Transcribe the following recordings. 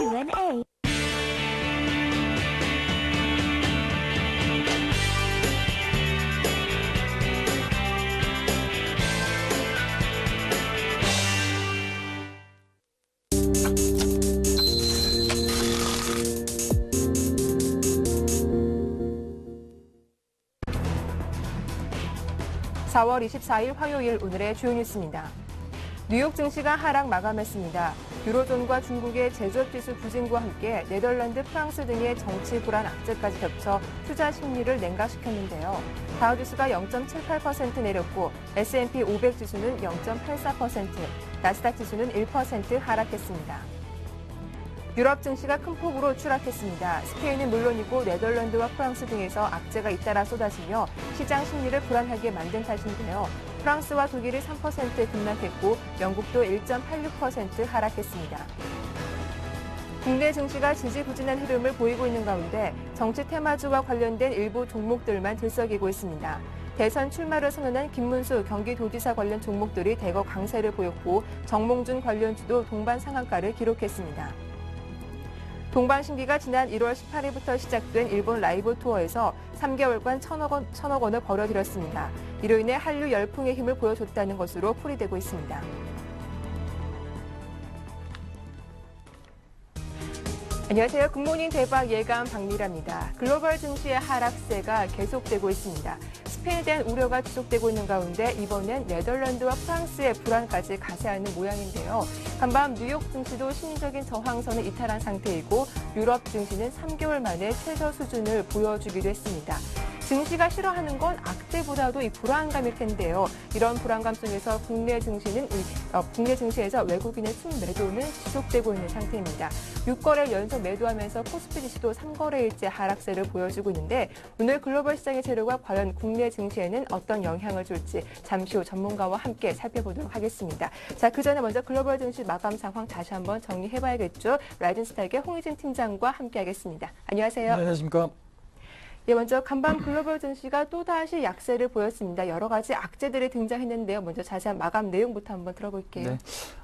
Q&A. (4월 24일) 화요일 오늘의 주요 뉴스입니다. 뉴욕 증시가 하락 마감했습니다. 유로존과 중국의 제조업지수 부진과 함께 네덜란드, 프랑스 등의 정치 불안 악재까지 겹쳐 투자 심리를 냉각시켰는데요. 다우지수가 0.78% 내렸고 S&P 500 지수는 0.84%, 나스닥 지수는 1% 하락했습니다. 유럽 증시가 큰 폭으로 추락했습니다. 스페인은 물론이고 네덜란드와 프랑스 등에서 악재가 잇따라 쏟아지며 시장 심리를 불안하게 만든 탓인데요. 프랑스와 독일이 3% 급락했고 영국도 1.86% 하락했습니다. 국내 증시가 지지부진한 흐름을 보이고 있는 가운데 정치 테마주와 관련된 일부 종목들만 들썩이고 있습니다. 대선 출마를 선언한 김문수 경기도지사 관련 종목들이 대거 강세를 보였고 정몽준 관련주도 동반 상한가를 기록했습니다. 동반신기가 지난 1월 18일부터 시작된 일본 라이브 투어에서 3개월간 1,000억 원을 벌어들였습니다. 이로 인해 한류 열풍의 힘을 보여줬다는 것으로 풀이되고 있습니다. 안녕하세요. 굿모닝 대박 예감 박미라입니다. 글로벌 증시의 하락세가 계속되고 있습니다. 스페인에 대한 우려가 지속되고 있는 가운데 이번엔 네덜란드와 프랑스의 불안까지 가세하는 모양인데요. 간밤 뉴욕 증시도 심리적인 저항선을 이탈한 상태이고 유럽 증시는 3개월 만에 최저 수준을 보여주기도 했습니다. 증시가 싫어하는 건 악재보다도 이 불안감일 텐데요. 이런 불안감 속에서 국내 증시에서 외국인의 순매도는 지속되고 있는 상태입니다. 6거래일 연속 매도하면서 코스피 지수도 3거래일째 하락세를 보여주고 있는데 오늘 글로벌 시장의 재료가 과연 국내 증시에는 어떤 영향을 줄지 잠시 후 전문가와 함께 살펴보도록 하겠습니다. 자, 그 전에 먼저 글로벌 증시 마감 상황 다시 한번 정리해봐야겠죠. 라이든스탁의 홍희진 팀장과 함께하겠습니다. 안녕하세요. 네, 안녕하십니까. 예, 먼저 간밤 글로벌 증시가 또다시 약세를 보였습니다. 여러 가지 악재들이 등장했는데요. 먼저 자세한 마감 내용부터 한번 들어볼게요. 네.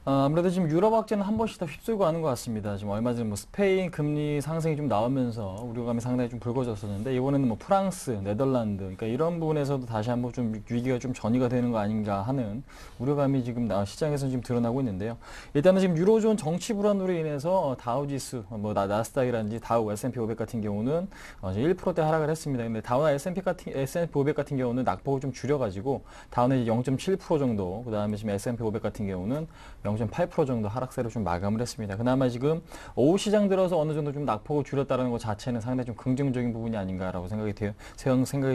아무래도 지금 유럽 악재는 한 번씩 다 휩쓸고 가는 것 같습니다. 지금 얼마 전에 스페인 금리 상승이 좀 나오면서 우려감이 상당히 좀 불거졌었는데 이번에는 프랑스, 네덜란드, 그러니까 이런 부분에서도 다시 한번 좀 위기가 좀 전이가 되는 거 아닌가 하는 우려감이 지금 시장에서 지금 드러나고 있는데요. 일단은 지금 유로존 정치 불안으로 인해서 다우지수, 나스닥이라든지 다우, S&P 500 같은 경우는 1%대 하락을 했습니다. 근데 다우나 S&P 500 같은 경우는 낙폭을 좀 줄여가지고 다우는 0.7% 정도, 그 다음에 지금 S&P 500 같은 경우는 0.8% 정도 하락세로 좀 마감을 했습니다. 그나마 지금 오후 시장 들어서 어느 정도 좀 낙폭을 줄였다는 것 자체는 상당히 좀 긍정적인 부분이 아닌가라고 생각이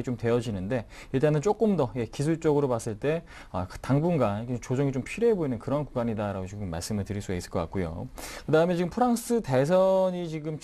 좀 되어지는데 일단은 조금 더 기술적으로 봤을 때 당분간 조정이 좀 필요해 보이는 그런 구간이다라고 지금 말씀을 드릴 수 있을 것 같고요. 그 다음에 지금 프랑스 대선이 지금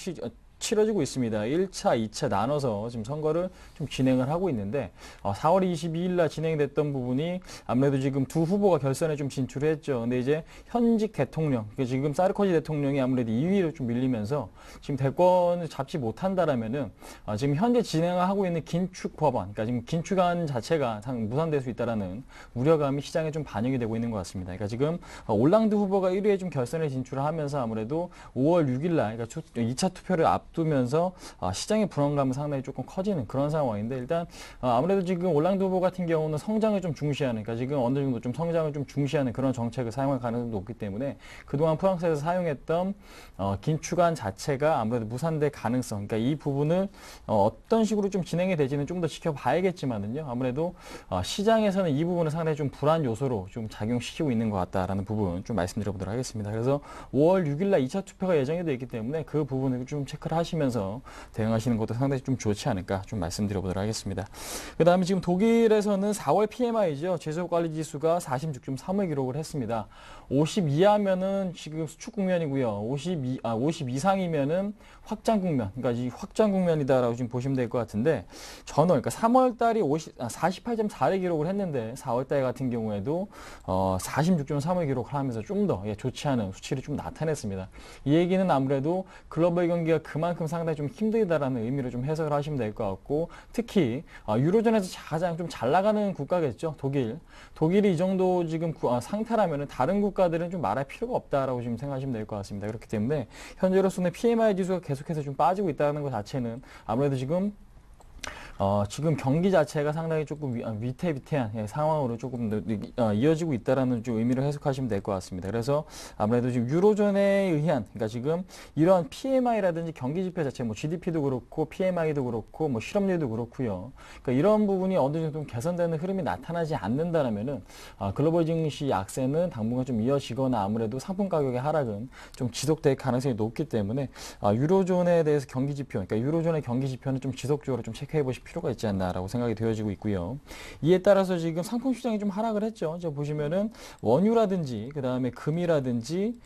치러지고 있습니다. 1차, 2차 나눠서 지금 선거를 좀 진행을 하고 있는데 4월 22일 날 진행됐던 부분이 아무래도 지금 두 후보가 결선에 좀 진출을 했죠. 근데 이제 현직 대통령, 지금 사르코지 대통령이 아무래도 2위로 좀 밀리면서 지금 대권을 잡지 못한다라면은 지금 현재 진행하고 있는 긴축 법안, 그러니까 지금 긴축안 자체가 무산될 수 있다라는 우려감이 시장에 좀 반영이 되고 있는 것 같습니다. 그러니까 지금 올랑드 후보가 1위에 좀 결선에 진출을 하면서 아무래도 5월 6일 날, 그러니까 2차 투표를 앞두면서 시장의 불안감은 상당히 조금 커지는 그런 상황인데 일단 아무래도 지금 올랑드 후보 같은 경우는 성장을 좀 중시하는, 그러니까 지금 어느 정도 좀 성장을 좀 중시하는 그런 정책을 사용할 가능성도 높기 때문에 그동안 프랑스에서 사용했던 긴축안 자체가 아무래도 무산될 가능성, 그러니까 이 부분을 어떤 식으로 좀 진행이 될지는 좀 더 지켜봐야겠지만은요. 아무래도 시장에서는 이 부분을 상당히 좀 불안 요소로 좀 작용시키고 있는 것 같다라는 부분 좀 말씀드려보도록 하겠습니다. 그래서 5월 6일 날 2차 투표가 예정이 되어 있기 때문에 그 부분을 좀 체크를 하시면서 대응하시는 것도 상당히 좀 좋지 않을까 좀 말씀드려보도록 하겠습니다. 그 다음에 지금 독일에서는 4월 PMI죠. 제조업관리지수가 46.3을 기록을 했습니다. 50 이하면은 지금 수축 국면이고요. 50 이상이면은 확장 국면, 그러니까 이 확장 국면이다라고 지금 보시면 될 것 같은데 그러니까 3월 달이 48.4를 기록을 했는데 4월 달 같은 경우에도 46.3을 기록을 하면서 좀 더 좋지 않은 수치를 좀 나타냈습니다. 이 얘기는 아무래도 글로벌 경기가 그만큼 그만큼 상당히 좀 힘들다라는 의미로 좀 해석을 하시면 될 것 같고, 특히 유로존에서 가장 좀 잘 나가는 국가겠죠. 독일이 이 정도 지금 상태라면은 다른 국가들은 좀 말할 필요가 없다라고 지금 생각하시면 될 것 같습니다. 그렇기 때문에 현재로서는 PMI 지수가 계속해서 좀 빠지고 있다는 것 자체는 아무래도 지금 경기 자체가 상당히 조금 위태위태한 상황으로 조금 이어지고 있다라는 좀 의미를 해석하시면 될 것 같습니다. 그래서 아무래도 지금 유로존에 의한, 그러니까 지금 이런 PMI라든지 경기 지표 자체, 뭐 GDP도 그렇고 PMI도 그렇고 뭐 실업률도 그렇고요. 그러니까 이런 부분이 어느 정도 좀 개선되는 흐름이 나타나지 않는다라면은 글로벌 증시 약세는 당분간 좀 이어지거나 아무래도 상품 가격의 하락은 좀 지속될 가능성이 높기 때문에 유로존에 대해서 경기 지표, 그러니까 유로존의 경기 지표는 좀 지속적으로 좀 체크해 보십시오. 필요가 있지 않나라고 생각이 되어지고 있고요. 이에 따라서 지금 상품 시장이 좀 하락을 했죠. 저 보시면은 원유라든지 그다음에 금이라든지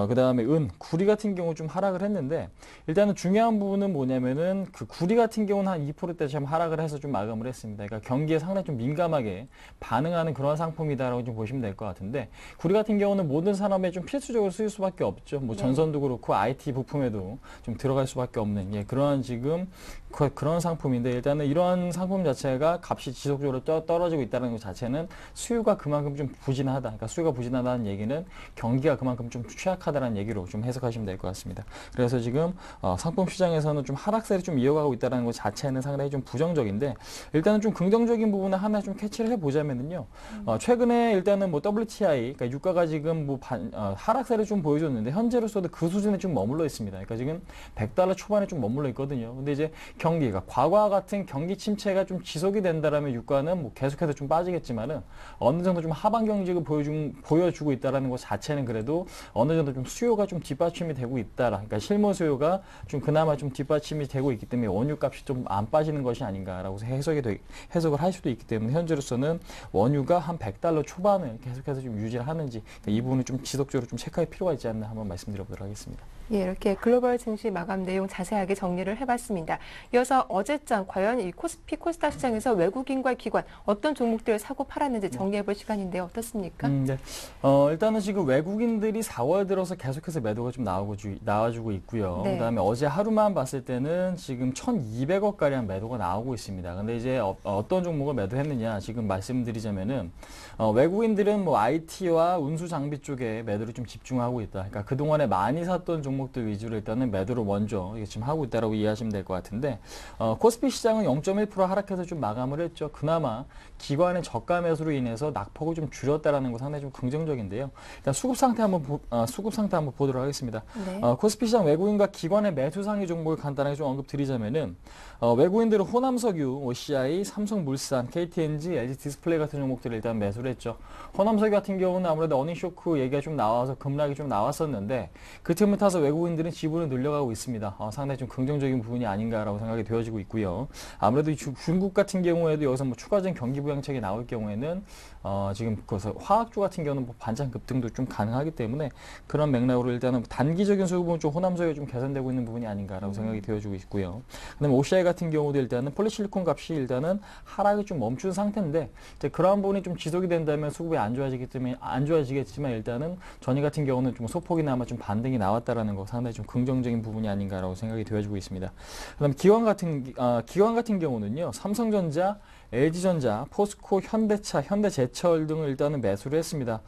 그다음에 은, 구리 같은 경우 좀 하락을 했는데, 일단은 중요한 부분은 뭐냐면은 그 구리 같은 경우는 한 2%대 좀 하락을 해서 좀 마감을 했습니다. 그러니까 경기에 상당히 좀 민감하게 반응하는 그런 상품이다라고 좀 보시면 될 것 같은데, 구리 같은 경우는 모든 산업에 좀 필수적으로 쓰일 수밖에 없죠. 뭐 전선도 그렇고 IT 부품에도 좀 들어갈 수밖에 없는 그러한 지금 그런 상품인데, 일단은 이러한 상품 자체가 값이 지속적으로 떨어지고 있다는 것 자체는 수요가 그만큼 좀 부진하다. 그러니까 수요가 부진하다는 얘기는 경기가 그만큼 좀 취약하다는 얘기로 좀 해석하시면 될 것 같습니다. 그래서 지금 상품 시장에서는 좀 하락세를 좀 이어가고 있다는 것 자체는 상당히 좀 부정적인데, 일단은 좀 긍정적인 부분을 하나 좀 캐치를 해보자면은요. 최근에 일단은 뭐 WTI, 그러니까 유가가 지금 뭐 하락세를 좀 보여줬는데, 현재로서도 그 수준에 좀 머물러 있습니다. 그러니까 지금 $100 초반에 좀 머물러 있거든요. 근데 이제 경기가 과거와 같은 경기 침체가 좀 지속이 된다라면 유가는 뭐 계속해서 좀 빠지겠지만은 어느 정도 좀 하방 경직을 보여주고 있다라는 것 자체는 그래도 어느 정도 좀 수요가 좀 뒷받침이 되고 있다라. 그러니까 실무 수요가 좀 그나마 좀 뒷받침이 되고 있기 때문에 원유 값이 좀 안 빠지는 것이 아닌가라고 해석을 할 수도 있기 때문에 현재로서는 원유가 한 $100 초반을 계속해서 좀 유지를 하는지, 그러니까 이 부분을 좀 지속적으로 좀 체크할 필요가 있지 않나 한번 말씀드려보도록 하겠습니다. 예, 이렇게 글로벌 증시 마감 내용 자세하게 정리를 해봤습니다. 이어서 어제장 과연 이 코스피 코스닥 시장에서 외국인과 기관 어떤 종목들 사고 팔았는지 정리해볼 시간인데요. 어떻습니까? 네. 일단은 지금 외국인들이 4월 들어서 계속해서 매도가 좀 나와주고 있고요. 네. 그다음에 어제 하루만 봤을 때는 지금 1,200억 가량 매도가 나오고 있습니다. 근데 이제 어떤 종목을 매도했느냐 지금 말씀드리자면은 외국인들은 뭐 IT와 운수 장비 쪽에 매도를 좀 집중하고 있다. 그러니까 그동안에 많이 샀던 종목들 위주로 일단은 매도를 먼저 지금 하고 있다라고 이해하시면 될 것 같은데, 코스피 시장은 0.1% 하락해서 좀 마감을 했죠. 그나마 기관의 저가 매수로 인해서 낙폭을 좀 줄였다라는 거 상당히 좀 긍정적인데요. 일단 수급 상태 한번 보도록 하겠습니다. 네. 코스피 시장 외국인과 기관의 매수 상위 종목을 간단하게 좀 언급드리자면은 외국인들은 호남석유, OCI, 삼성물산, KTNG, LG 디스플레이 같은 종목들을 일단 매수를 했죠. 호남석유 같은 경우는 아무래도 어닝 쇼크 얘기가 좀 나와서 급락이 좀 나왔었는데, 그 틈을 타서 외국인들은 지분을 늘려가고 있습니다. 상당히 좀 긍정적인 부분이 아닌가라고 생각이 되어지고 있고요. 아무래도 중국 같은 경우에도 여기서 뭐 추가적인 경기 부양책이 나올 경우에는 지금 그래서 화학주 같은 경우는 뭐 반찬 급등도 좀 가능하기 때문에 그런 맥락으로 일단은 단기적인 수급은 좀 호남석유가 좀 개선되고 있는 부분이 아닌가라고 생각이 되어지고 있고요. 그다음에 OCI 같은 경우도 일단은 폴리실리콘 값이 일단은 하락이 좀 멈춘 상태인데, 이제 그러한 부분이 좀 지속이 된다면 수급이 안 좋아지겠지만 일단은 전일 같은 경우는 좀 소폭이나마 좀 반등이 나왔다라는 거 상당히 좀 긍정적인 부분이 아닌가라고 생각이 되어지고 있습니다. 그다음 기관 같은 경우는요, 삼성전자, LG전자, 포스코, 현대차, 현대제철 등을 일단은 매수를 했습니다.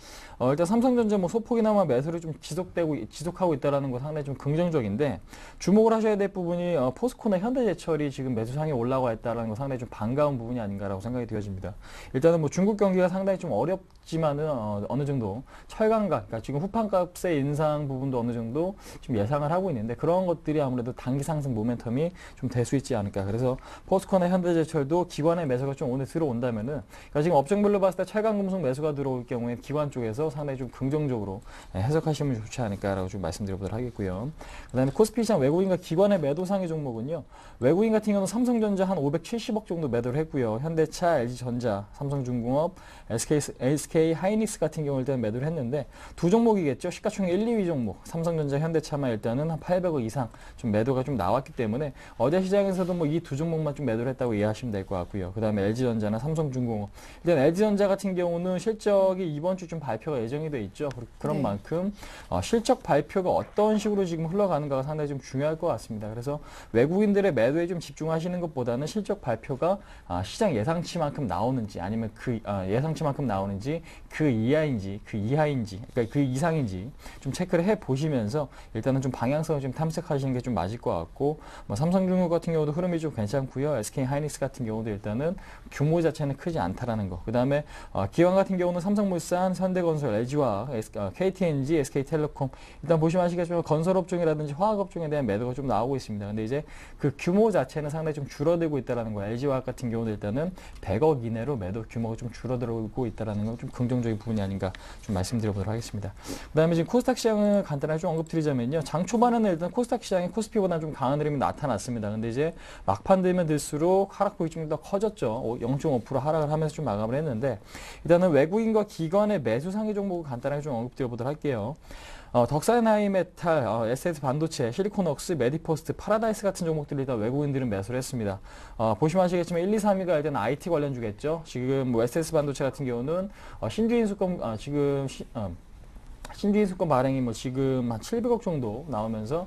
일단 삼성전자 뭐 소폭이나마 매수를 좀 지속하고 있다라는 거 상당히 좀 긍정적인데, 주목을 하셔야 될 부분이 포스코나 현대제철이 지금 매수상에 올라와 있다라는 거 상당히 좀 반가운 부분이 아닌가라고 생각이 되어집니다. 일단은 뭐 중국 경기가 상당히 좀 어렵지만은 어느 정도 철강가, 그러니까 지금 후판값의 인상 부분도 어느 정도 좀 예상을 하고 있는데, 그런 것들이 아무래도 단기 상승 모멘텀이 좀 될 수 있지 않을까. 그래서 포스코나 현대제철도 기관의 매수가 좀 오늘 들어온다면은, 그러니까 지금 업종별로 봤을 때 철강금속 매수가 들어올 경우에 기관 쪽에서 상당히 좀 긍정적으로 해석하시면 좋지 않을까라고 좀 말씀드려보도록 하겠고요. 그다음에 코스피 시장 외국인과 기관의 매도 상위 종목은요, 외국인 같은 경우는 삼성전자 한 570억 정도 매도를 했고요. 현대차, LG전자, 삼성중공업, SK 하이닉스 같은 경우 일단 매도를 했는데, 두 종목이겠죠. 시가총액 1, 2위 종목 삼성전자, 현대차만 일단은 한 800억 이상 좀 매도가 좀 나왔기 때문에 어제 시장에서도 뭐 이 두 종목만 좀 매도를 했다고 이해하시면 될 것 같고요. 그다음에 LG전자나 삼성중공업. 일단 LG전자 같은 경우는 실적이 이번 주 좀 발표가 예정이 돼 있죠. 그런 네. 만큼 실적 발표가 어떤 식으로 지금 흘러가는가가 상당히 좀 중요할 것 같습니다. 그래서 외국인들의 매도에 좀 집중하시는 것보다는 실적 발표가 시장 예상치만큼 나오는지 아니면 그 예상치만큼 나오는지 그 이하인지 그 이하인지 그러니까 그 이상인지 좀 체크를 해 보시면서 일단은 좀 방향성을 좀 탐색하시는 게 좀 맞을 것 같고 뭐 삼성중공업 같은 경우도 흐름이 좀 괜찮고요. SK하이닉스 같은 경우도 일단은 규모 자체는 크지 않다라는 거. 그다음에 기관 같은 경우는 삼성물산, 현대건설, LG화학, KTNG, SK텔레콤 일단 보시면 아시겠지만 건설업종이라든지 화학업종에 대한 매도가 좀 나오고 있습니다. 근데 이제 그 규모 자체는 상당히 좀 줄어들고 있다라는 거예요. LG화학 같은 경우도 일단은 100억 이내로 매도 규모가 좀 줄어들고 있다라는 건 좀 긍정적인 부분이 아닌가 좀 말씀드려보도록 하겠습니다. 그다음에 지금 코스닥 시장을 간단하게 좀 언급드리자면요. 장 초반에는 일단 코스닥 시장이 코스피보다는 좀 강한 흐름이 나타났습니다. 근데 이제 막판 되면 될수록 하락폭이 좀 더 커졌죠. 0.5% 하락을 하면서 좀 마감을 했는데 일단은 외국인과 기관의 매수 상위 종목을 간단하게 좀 언급드려보도록 할게요. 덕산하이메탈, SS 반도체, 실리콘웍스, 메디포스트, 파라다이스 같은 종목들이 일단 외국인들은 매수를 했습니다. 보시면 아시겠지만 1, 2, 3위가 일단 IT 관련주겠죠. 지금 뭐 SS 반도체 같은 경우는 신주인수권 신주인수권 발행이 뭐 지금 한 700억 정도 나오면서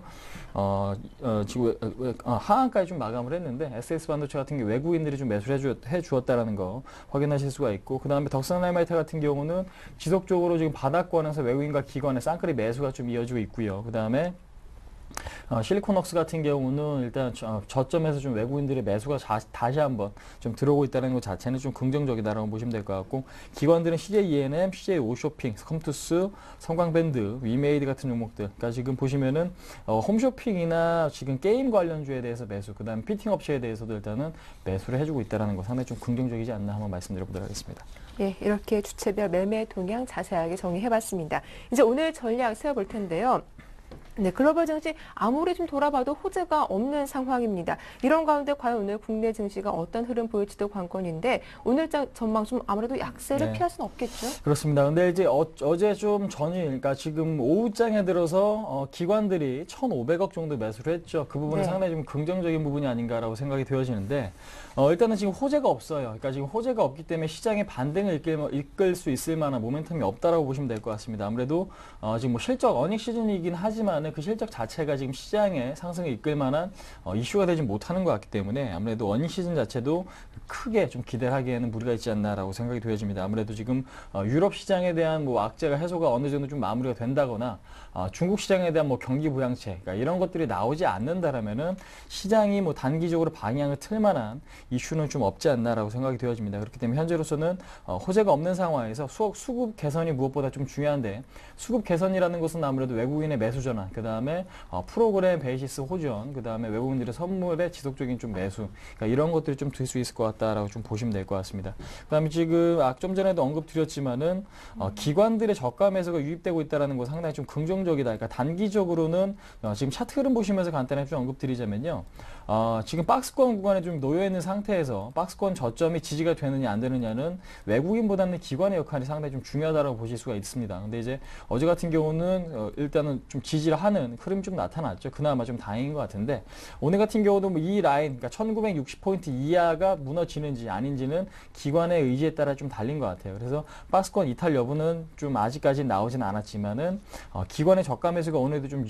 지금 하한가에 좀 마감을 했는데 SS 반도체 같은 경우 외국인들이 좀 매수를 해주었다라는 거 확인하실 수가 있고 그 다음에 덕산하이메탈 같은 경우는 지속적으로 지금 바닥권에서 외국인과 기관의 쌍끌이 매수가 좀 이어지고 있고요. 그 다음에 실리콘웍스 같은 경우는 일단 저점에서 좀 외국인들의 매수가 다시 한번 좀 들어오고 있다는 것 자체는 좀 긍정적이다라고 보시면 될 것 같고 기관들은 CJ E&M, CJ 오쇼핑, 컴투스, 성광밴드, 위메이드 같은 종목들 그러니까 지금 보시면은 홈쇼핑이나 지금 게임 관련주에 대해서 매수 그 다음 피팅 업체에 대해서도 일단은 매수를 해주고 있다는 거 상당히 좀 긍정적이지 않나 한번 말씀드려보도록 하겠습니다. 예, 이렇게 주체별 매매 동향 자세하게 정리해봤습니다. 이제 오늘 전략 세워볼 텐데요. 네, 글로벌 증시 아무리 좀 돌아봐도 호재가 없는 상황입니다. 이런 가운데 과연 오늘 국내 증시가 어떤 흐름 보일지도 관건인데 오늘 전망 좀 아무래도 약세를 피할 수는 없겠죠? 그렇습니다. 근데 이제 어제 좀 전일, 그러니까 지금 오후장에 들어서 기관들이 1,500억 정도 매수를 했죠. 그 부분은 상당히 좀 긍정적인 부분이 아닌가라고 생각이 되어지는데 일단은 지금 호재가 없어요. 그러니까 지금 호재가 없기 때문에 시장의 반등을 이끌 수 있을 만한 모멘텀이 없다라고 보시면 될 것 같습니다. 아무래도 지금 뭐 실적 어닝 시즌이긴 하지만 그 실적 자체가 지금 시장의 상승을 이끌 만한 이슈가 되지 못하는 것 같기 때문에 아무래도 어닝 시즌 자체도 크게 좀 기대를 하기에는 무리가 있지 않나라고 생각이 되어집니다. 아무래도 지금 유럽 시장에 대한 뭐 악재가 해소가 어느 정도 좀 마무리가 된다거나 중국 시장에 대한 뭐 경기 부양책 그러니까 이런 것들이 나오지 않는다라면은 시장이 뭐 단기적으로 방향을 틀 만한 이슈는 좀 없지 않나라고 생각이 되어집니다. 그렇기 때문에 현재로서는 호재가 없는 상황에서 수급 개선이 무엇보다 좀 중요한데 수급 개선이라는 것은 아무래도 외국인의 매수 전환 그 다음에 프로그램 베이시스 호전, 그 다음에 외국인들의 선물의 지속적인 좀 매수, 그러니까 이런 것들이 좀 될 수 있을 것 같다라고 좀 보시면 될 것 같습니다. 그 다음에 지금 좀 전에도 언급드렸지만은 기관들의 저가 매수가 유입되고 있다는 거 상당히 좀 긍정적이다. 그러니까 단기적으로는 지금 차트 흐름 보시면서 간단하게 좀 언급드리자면요. 지금 박스권 구간에 좀 놓여 있는 상태에서 박스권 저점이 지지가 되느냐 안 되느냐는 외국인보다는 기관의 역할이 상당히 좀 중요하다고 보실 수가 있습니다. 근데 이제 어제 같은 경우는 일단은 좀 지지를 하는 흐름이 좀 나타났죠. 그나마 좀 다행인 것 같은데 오늘 같은 경우도 뭐 이 라인, 그러니까 1960포인트 이하가 무너지는지 아닌지는 기관의 의지에 따라 좀 달린 것 같아요. 그래서 박스권 이탈 여부는 좀 아직까지는 나오진 않았지만은 기관의 저가 매수가 오늘도 좀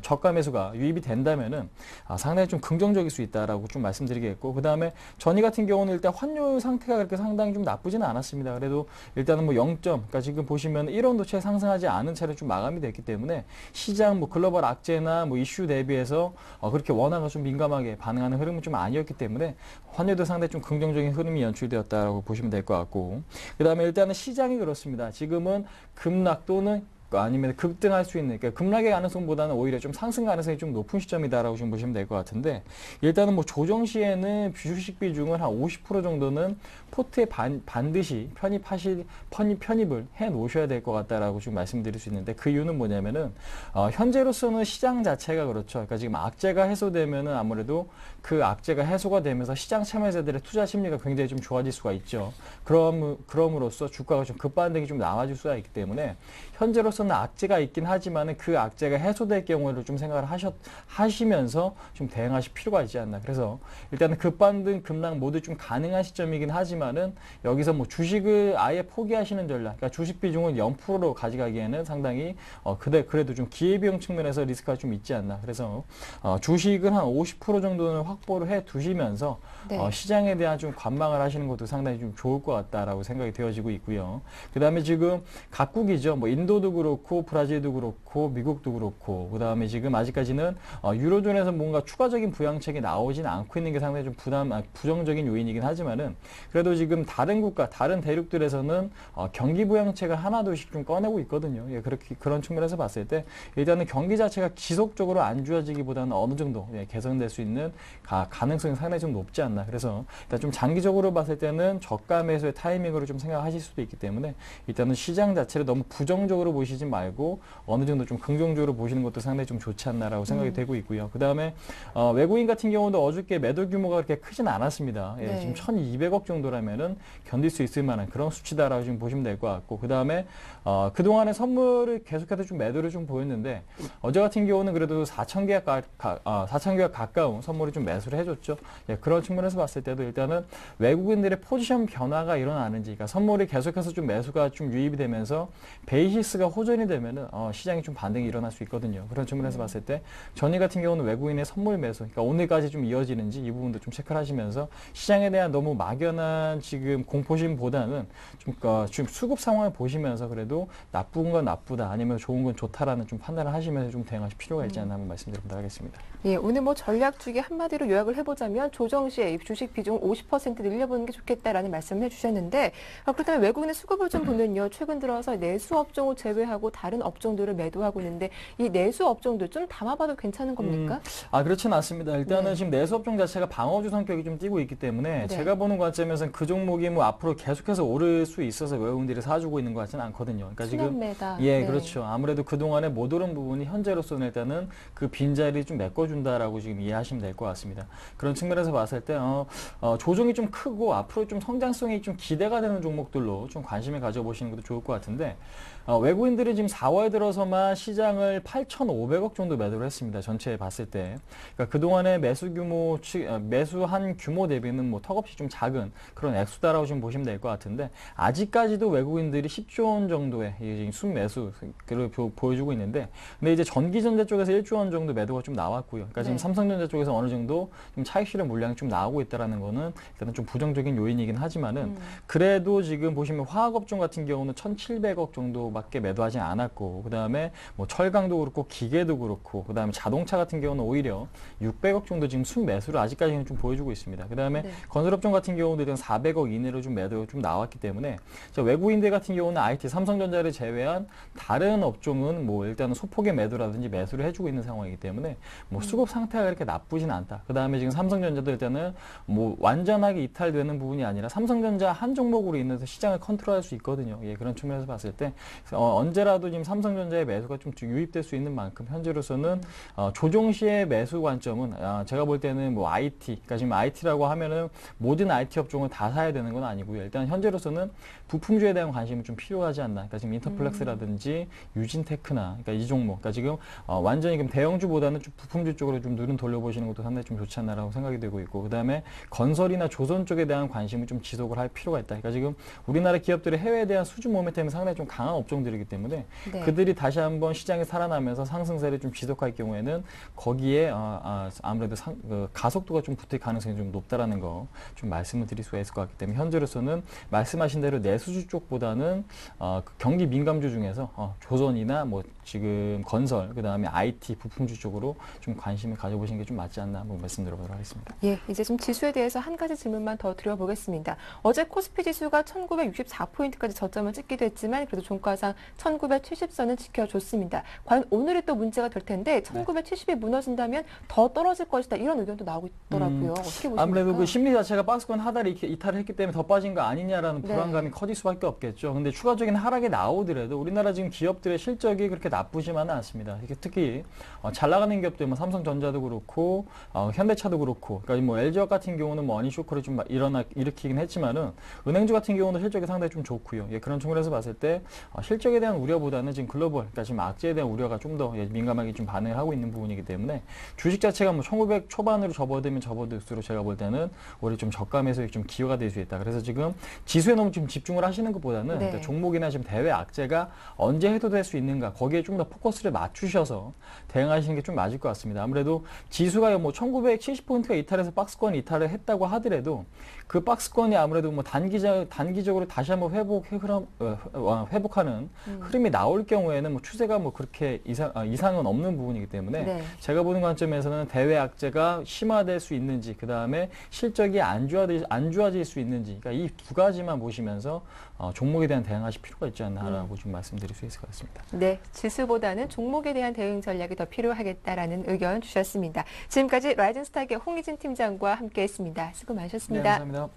저가 매수가 유입이 된다면은 상당히 좀 긍정적일 수 있다라고 좀 말씀드리겠고 그 다음에 전일 같은 경우는 일단 환율 상태가 그렇게 상당히 좀 나쁘지는 않았습니다. 그래도 일단은 뭐 0점, 그러니까 지금 보시면 1원도체 상승하지 않은 채로 좀 마감이 됐기 때문에 시장 뭐 글로벌 악재나 뭐 이슈 대비해서 그렇게 워낙 좀 민감하게 반응하는 흐름은 좀 아니었기 때문에 환율도 상당히 좀 긍정적인 흐름이 연출되었다라고 보시면 될 것 같고 그 다음에 일단은 시장이 그렇습니다. 지금은 급락 또는 아니면 급등할 수 있는, 그러니까 급락의 가능성보다는 오히려 좀 상승 가능성이 좀 높은 시점이다라고 좀 보시면 될 것 같은데 일단은 뭐 조정 시에는 주식 비중을 한 50% 정도는 포트에 반드시 편입을 해 놓으셔야 될 것 같다라고 좀 말씀드릴 수 있는데 그 이유는 뭐냐면은 현재로서는 시장 자체가 그렇죠. 그러니까 지금 악재가 해소되면은 아무래도 그 악재가 해소가 되면서 시장 참여자들의 투자 심리가 굉장히 좀 좋아질 수가 있죠. 그럼으로써 주가가 좀 급반등이 좀 나와줄 수가 있기 때문에 현재로서 현재로서는 악재가 있긴 하지만은 그 악재가 해소될 경우를 좀 생각을 하시면서 좀 대응하실 필요가 있지 않나. 그래서 일단은 급반등, 급락 모두 좀 가능한 시점이긴 하지만은 여기서 뭐 주식을 아예 포기하시는 전략, 그러니까 주식 비중을 0%로 가져가기에는 상당히 그래도 좀 기회비용 측면에서 리스크가 좀 있지 않나. 그래서 주식은 한 50% 정도는 확보를 해 두시면서 네. 시장에 대한 좀 관망을 하시는 것도 상당히 좀 좋을 것 같다라고 생각이 되어지고 있고요. 그다음에 지금 각국이죠. 뭐 인도도 그렇고 브라질도 그렇고 미국도 그렇고 그다음에 지금 아직까지는 유로존에서 뭔가 추가적인 부양책이 나오진 않고 있는 게 상당히 좀 부정적인 요인이긴 하지만은 그래도 지금 다른 국가, 다른 대륙들에서는 경기 부양책을 하나둘씩 좀 꺼내고 있거든요. 예, 그런 측면에서 봤을 때 일단은 경기 자체가 지속적으로 안 좋아지기보다는 어느 정도 개선될 수 있는 가능성이 상당히 좀 높지 않나. 그래서 일단 좀 장기적으로 봤을 때는 저가 매수의 타이밍으로 좀 생각하실 수도 있기 때문에 일단은 시장 자체를 너무 부정적으로 보시지 말고 어느 정도 좀 긍정적으로 보시는 것도 상당히 좀 좋지 않나라고 생각이 되고 있고요. 그 다음에 외국인 같은 경우도 어저께 매도 규모가 그렇게 크진 않았습니다. 예, 네. 지금 1,200억 정도라면은 견딜 수 있을 만한 그런 수치다라고 지금 보시면 될 것 같고 그 다음에 그동안에 선물을 계속해서 좀 매도를 좀 보였는데 어제 같은 경우는 그래도 4,000개가 가까운 선물을 좀 매수를 해줬죠. 예, 그런 측면에서 봤을 때도 일단은 외국인들의 포지션 변화가 일어나는지, 그러니까 선물이 계속해서 좀 매수가 좀 유입이 되면서 베이시스가 호전이 되면은 시장이 좀 반등이 일어날 수 있거든요. 그런 측면에서 봤을 때 전일 같은 경우는 외국인의 선물 매수, 그러니까 오늘까지 좀 이어지는지 이 부분도 좀 체크를 하시면서 시장에 대한 너무 막연한 지금 공포심보다는 좀 수급 상황을 보시면서 그래도 나쁜 건 나쁘다 아니면 좋은 건 좋다라는 좀 판단을 하시면서 좀 대응하실 필요가 있지 않나 한번 말씀드리도록 하겠습니다. 예, 오늘 뭐 전략 중에 한마디로 요약을 해보자면 조정 시에 주식 비중 50% 늘려보는 게 좋겠다라는 말씀을 해주셨는데 그렇다면 외국인의 수급을 좀 보면요. 최근 들어서 내수 업종을 제외하고 다른 업종들을 매도하고 있는데 이 내수 업종들 좀 담아봐도 괜찮은 겁니까? 그렇지는 않습니다. 일단은 네. 지금 내수 업종 자체가 방어주 성격이 좀 띄고 있기 때문에 네. 제가 보는 관점에서는 그 종목이 뭐 앞으로 계속해서 오를 수 있어서 외국인들이 사주고 있는 것 같지는 않거든요. 그러니까 지금 순환매다. 예, 네. 그렇죠. 아무래도 그동안에 못 오른 부분이 현재로서는 일단은 그 빈자리를 좀 메꿔준다라고 지금 이해하시면 될 것 같습니다. 그런 측면에서 봤을 때 조정이 좀 크고 앞으로 좀 성장성이 좀 기대가 되는 종목들로 좀 관심을 가져보시는 것도 좋을 것 같은데 외국인들이 지금 4월 들어서만 시장을 8,500억 정도 매도를 했습니다. 전체에 봤을 때. 그러니까 그동안의 매수한 규모 대비는 뭐 턱없이 좀 작은 그런 액수다라고 지금 보시면 될 것 같은데 아직까지도 외국인들이 10조 원 정도의 순매수를 보여주고 있는데 근데 이제 전기전자 쪽에서 1조 원 정도 매도가 좀 나왔고요. 그러니까 지금 네. 삼성전자 쪽에서 어느 정도 좀 차익 실현 물량이 좀 나오고 있다라는 거는 일단은 좀 부정적인 요인이긴 하지만은 그래도 지금 보시면 화학업종 같은 경우는 1,700억 정도밖에 매도하지 않았고 그다음에 뭐 철강도 그렇고 기계도 그렇고 그다음에 자동차 같은 경우는 오히려 600억 정도 지금 순매수를 아직까지는 좀 보여주고 있습니다. 그다음에 네. 건설업종 같은 경우도 일단 400억 이내로 좀 매도가 좀 나왔기 때문에 외국인들 같은 경우는 IT, 삼성전자를 제외한 다른 업종은 뭐 일단은 소폭의 매도라든지 매수를 해주고 있는 상황이기 때문에 뭐 수급 상태가 그렇게 나쁘진 않다. 그다음에 지금 삼성전자도 일단은 뭐 완전하게 이탈되는 부분이 아니라 삼성전자 한 종목으로 인해서 시장을 컨트롤할 수 있거든요. 예, 그런 측면에서 봤을 때 언제라도 지금 삼성전자의 매수가 좀 유입될 수 있는 만큼 현재로서는 조정 시의 매수 관점은 제가 볼 때는 뭐 IT, 그러니까 지금 IT라고 하면은 모든 IT 업종을 다 사야 되는 건 아니고요. 일단 현재로서는 부품주에 대한 관심이 좀 필요하지 않나. 그러니까 지금 인터플렉스라든지 유진테크나 그러니까 이 종목, 그러니까 지금 완전히 그럼 대형주보다는 좀 부품주 쪽으로 좀 눈을 돌려보시는 것도 상당히 좀 좋지 않나라고 생각이 되고 있고 그다음에 건설이나 조선 쪽에 대한 관심을 좀 지속을 할 필요가 있다. 그러니까 지금 우리나라 기업들의 해외에 대한 수주 모멘텀이 상당히 좀 강한 업종들이기 때문에 네. 그들이 다시 한번 시장에 살아나면서 상승세를 좀 지속할 경우에는 거기에 아무래도 가속도가 좀 붙을 가능성이 좀 높다라는 거 좀 말씀을 드릴 수가 있을 것 같기 때문에 현재로서는 말씀하신 대로 내수주 쪽보다는 그 경기 민감주 중에서 조선이나 뭐 지금 건설 그다음에 IT 부품주 쪽으로 좀 관심을 가져보시는 게 좀 맞지 않나 한번 말씀드려보도록 하겠습니다. 예, 이제 좀 지수에 대해서 한 가지 질문만 더 드려보겠습니다. 어제 코스피 지수가 1964포인트까지 저점을 찍기도 했지만 그래도 종가상 1970선은 지켜줬습니다. 과연 오늘이 또 문제가 될 텐데 1970이 무너진다면 더 떨어질 것이다 이런 의견도 나오고 있더라고요. 어떻게 보십니까? 아무래도 그 심리 자체가 박스권 하단에 이탈을 했기 때문에 더 빠진 거 아니냐라는 네. 불안감이 커질 수밖에 없겠죠. 근데 추가적인 하락이 나오더라도 우리나라 지금 기업들의 실적이 그렇게 나쁘지만은 않습니다. 이게 특히 잘 나가는 기업들, 뭐 삼성전자도 그렇고 현대차도 그렇고, 그러니까 뭐 LG화학 같은 경우는 뭐 어닝 쇼크를 좀 일으키긴 했지만은 은행주 같은 경우는 실적이 상당히 좀 좋고요. 예, 그런 측면에서 봤을 때 실적에 대한 우려 우려보다는 지금 글로벌, 그러니까 지금 악재에 대한 우려가 좀 더 민감하게 좀 반응을 하고 있는 부분이기 때문에 주식 자체가 뭐 1900 초반으로 접어들면 접어들수록 제가 볼 때는 올해 좀 저가 매수에 좀 기여가 될 수 있다. 그래서 지금 지수에 너무 좀 집중을 하시는 것보다는 네. 그러니까 종목이나 지금 대외 악재가 언제 해도 될 수 있는가 거기에 좀 더 포커스를 맞추셔서 대응하시는 게 좀 맞을 것 같습니다. 아무래도 지수가 뭐 1970포인트가 이탈해서 박스권 이탈을 했다고 하더라도 그 박스권이 아무래도 뭐 단기적으로 다시 한번 회복하는 흐름이 나올 경우에는 뭐 추세가 뭐 그렇게 이상은 없는 부분이기 때문에 네. 제가 보는 관점에서는 대외 악재가 심화될 수 있는지 그 다음에 실적이 안 좋아질 수 있는지 그러니까 이 두 가지만 보시면서 종목에 대한 대응하실 필요가 있지 않나라고 좀 말씀드릴 수 있을 것 같습니다. 네, 지수보다는 종목에 대한 대응 전략이 더 필요하겠다라는 의견 주셨습니다. 지금까지 라이즌스탁의 홍희진 팀장과 함께했습니다. 수고 네, 많으셨습니다. 감사합니다.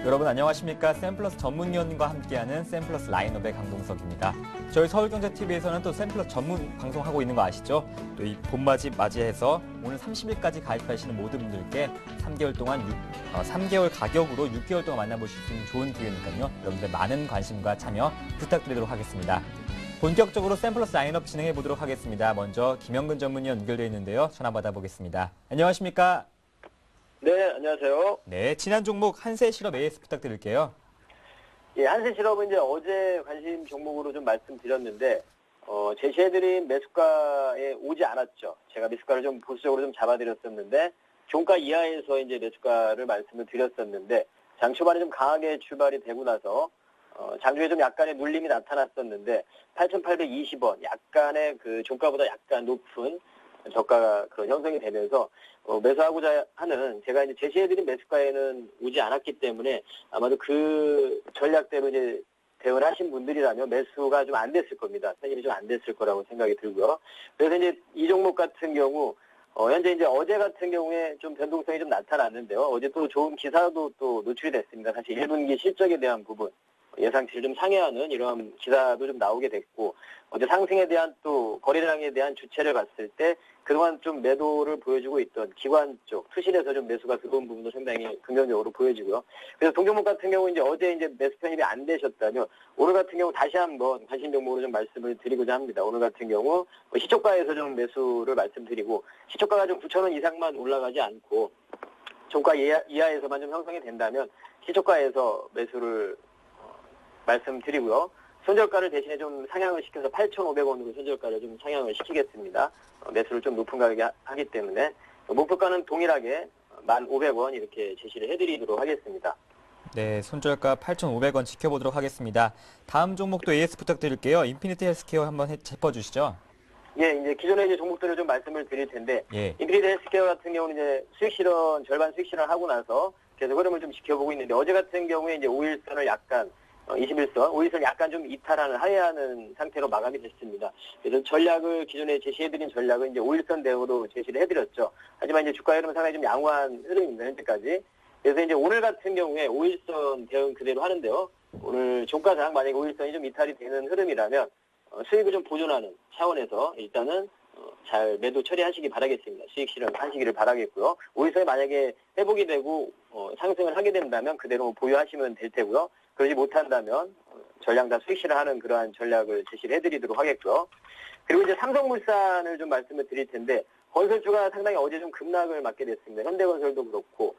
여러분 안녕하십니까? 샘플러스 전문위원님과 함께하는 샘플러스 라인업의 강동석입니다. 저희 서울경제TV에서는 또 샘플러스 전문 방송하고 있는 거 아시죠? 또 이 봄맞이 맞이해서 오늘 30일까지 가입하시는 모든 분들께 3개월 동안 3개월 가격으로 6개월 동안 만나보실 수 있는 좋은 기회니까요. 여러분들 많은 관심과 참여 부탁드리도록 하겠습니다. 본격적으로 샘플러스 라인업 진행해 보도록 하겠습니다. 먼저 김영근 전문위원 연결되어 있는데요. 전화 받아보겠습니다. 안녕하십니까? 네, 안녕하세요. 네, 지난 종목 한세실업 AS 부탁드릴게요. 예, 한세실업은 이제 어제 관심 종목으로 좀 말씀드렸는데, 제시해드린 매수가에 오지 않았죠. 제가 매수가를 좀 보수적으로 좀 잡아드렸었는데, 종가 이하에서 이제 매수가를 말씀을 드렸었는데, 장 초반에 좀 강하게 출발이 되고 나서, 장중에 좀 약간의 눌림이 나타났었는데, 8,820원, 약간의 그 종가보다 약간 높은 저가가 그 형성이 되면서 매수하고자 하는 제가 이제 제시해드린 매수가에는 오지 않았기 때문에 아마도 그 전략대로 이제 대응을 하신 분들이라면 매수가 좀 안 됐을 겁니다. 편입이 좀 안 됐을 거라고 생각이 들고요. 그래서 이제 이 종목 같은 경우 현재 이제 어제 같은 경우에 좀 변동성이 좀 나타났는데요. 어제 또 좋은 기사도 또 노출이 됐습니다. 사실 1분기 실적에 대한 부분. 예상치를 좀 상회하는 이러한 기사도 좀 나오게 됐고 어제 상승에 대한 또 거래량에 대한 주체를 봤을 때 그동안 좀 매도를 보여주고 있던 기관 쪽 투실에서 좀 매수가 들어온 부분도 상당히 긍정적으로 보여지고요. 그래서 동종목 같은 경우 이제 어제 이제 매수 편입이 안 되셨다면 오늘 같은 경우 다시 한번 관심 종목으로 좀 말씀을 드리고자 합니다. 오늘 같은 경우 시초가에서 좀 매수를 말씀드리고 시초가가 좀 9,000원 이상만 올라가지 않고 종가 이하에서만 좀 형성이 된다면 시초가에서 매수를 말씀드리고요. 손절가를 대신에 좀 상향을 시켜서 8,500원으로 손절가를 좀 상향을 시키겠습니다. 매수를 좀 높은 가격에 하기 때문에 목표가는 동일하게 1,500원 이렇게 제시를 해드리도록 하겠습니다. 네, 손절가 8,500원 지켜보도록 하겠습니다. 다음 종목도 AS 부탁드릴게요. 인피니티 헬스케어 한번 짚어주시죠. 예, 이제 기존의 이제 종목들을 좀 말씀을 드릴 텐데, 예. 인피니티 헬스케어 같은 경우는 이제 절반 수익 실현 하고 나서 계속 흐름을 좀 지켜보고 있는데, 어제 같은 경우에 이제 5일선을 약간 21선, 5일선 약간 좀 이탈하는, 하회하는 상태로 마감이 됐습니다. 그래서 전략을, 기존에 제시해드린 전략은 이제 5일선 대응으로 제시를 해드렸죠. 하지만 이제 주가 흐름은 상당히 좀 양호한 흐름입니다, 현재까지. 그래서 이제 오늘 같은 경우에 5일선 대응 그대로 하는데요. 오늘 종가상 만약에 5일선이 좀 이탈이 되는 흐름이라면, 수익을 좀 보존하는 차원에서 일단은 잘 매도 처리하시기 바라겠습니다. 수익 실현하시기를 바라겠고요. 5일선이 만약에 회복이 되고 상승을 하게 된다면 그대로 보유하시면 될 테고요. 그러지 못한다면 전량 다 수익 실현하는 그러한 전략을 제시를 해드리도록 하겠고요. 그리고 이제 삼성물산을 좀 말씀을 드릴 텐데 건설주가 상당히 어제 좀 급락을 맞게 됐습니다. 현대건설도 그렇고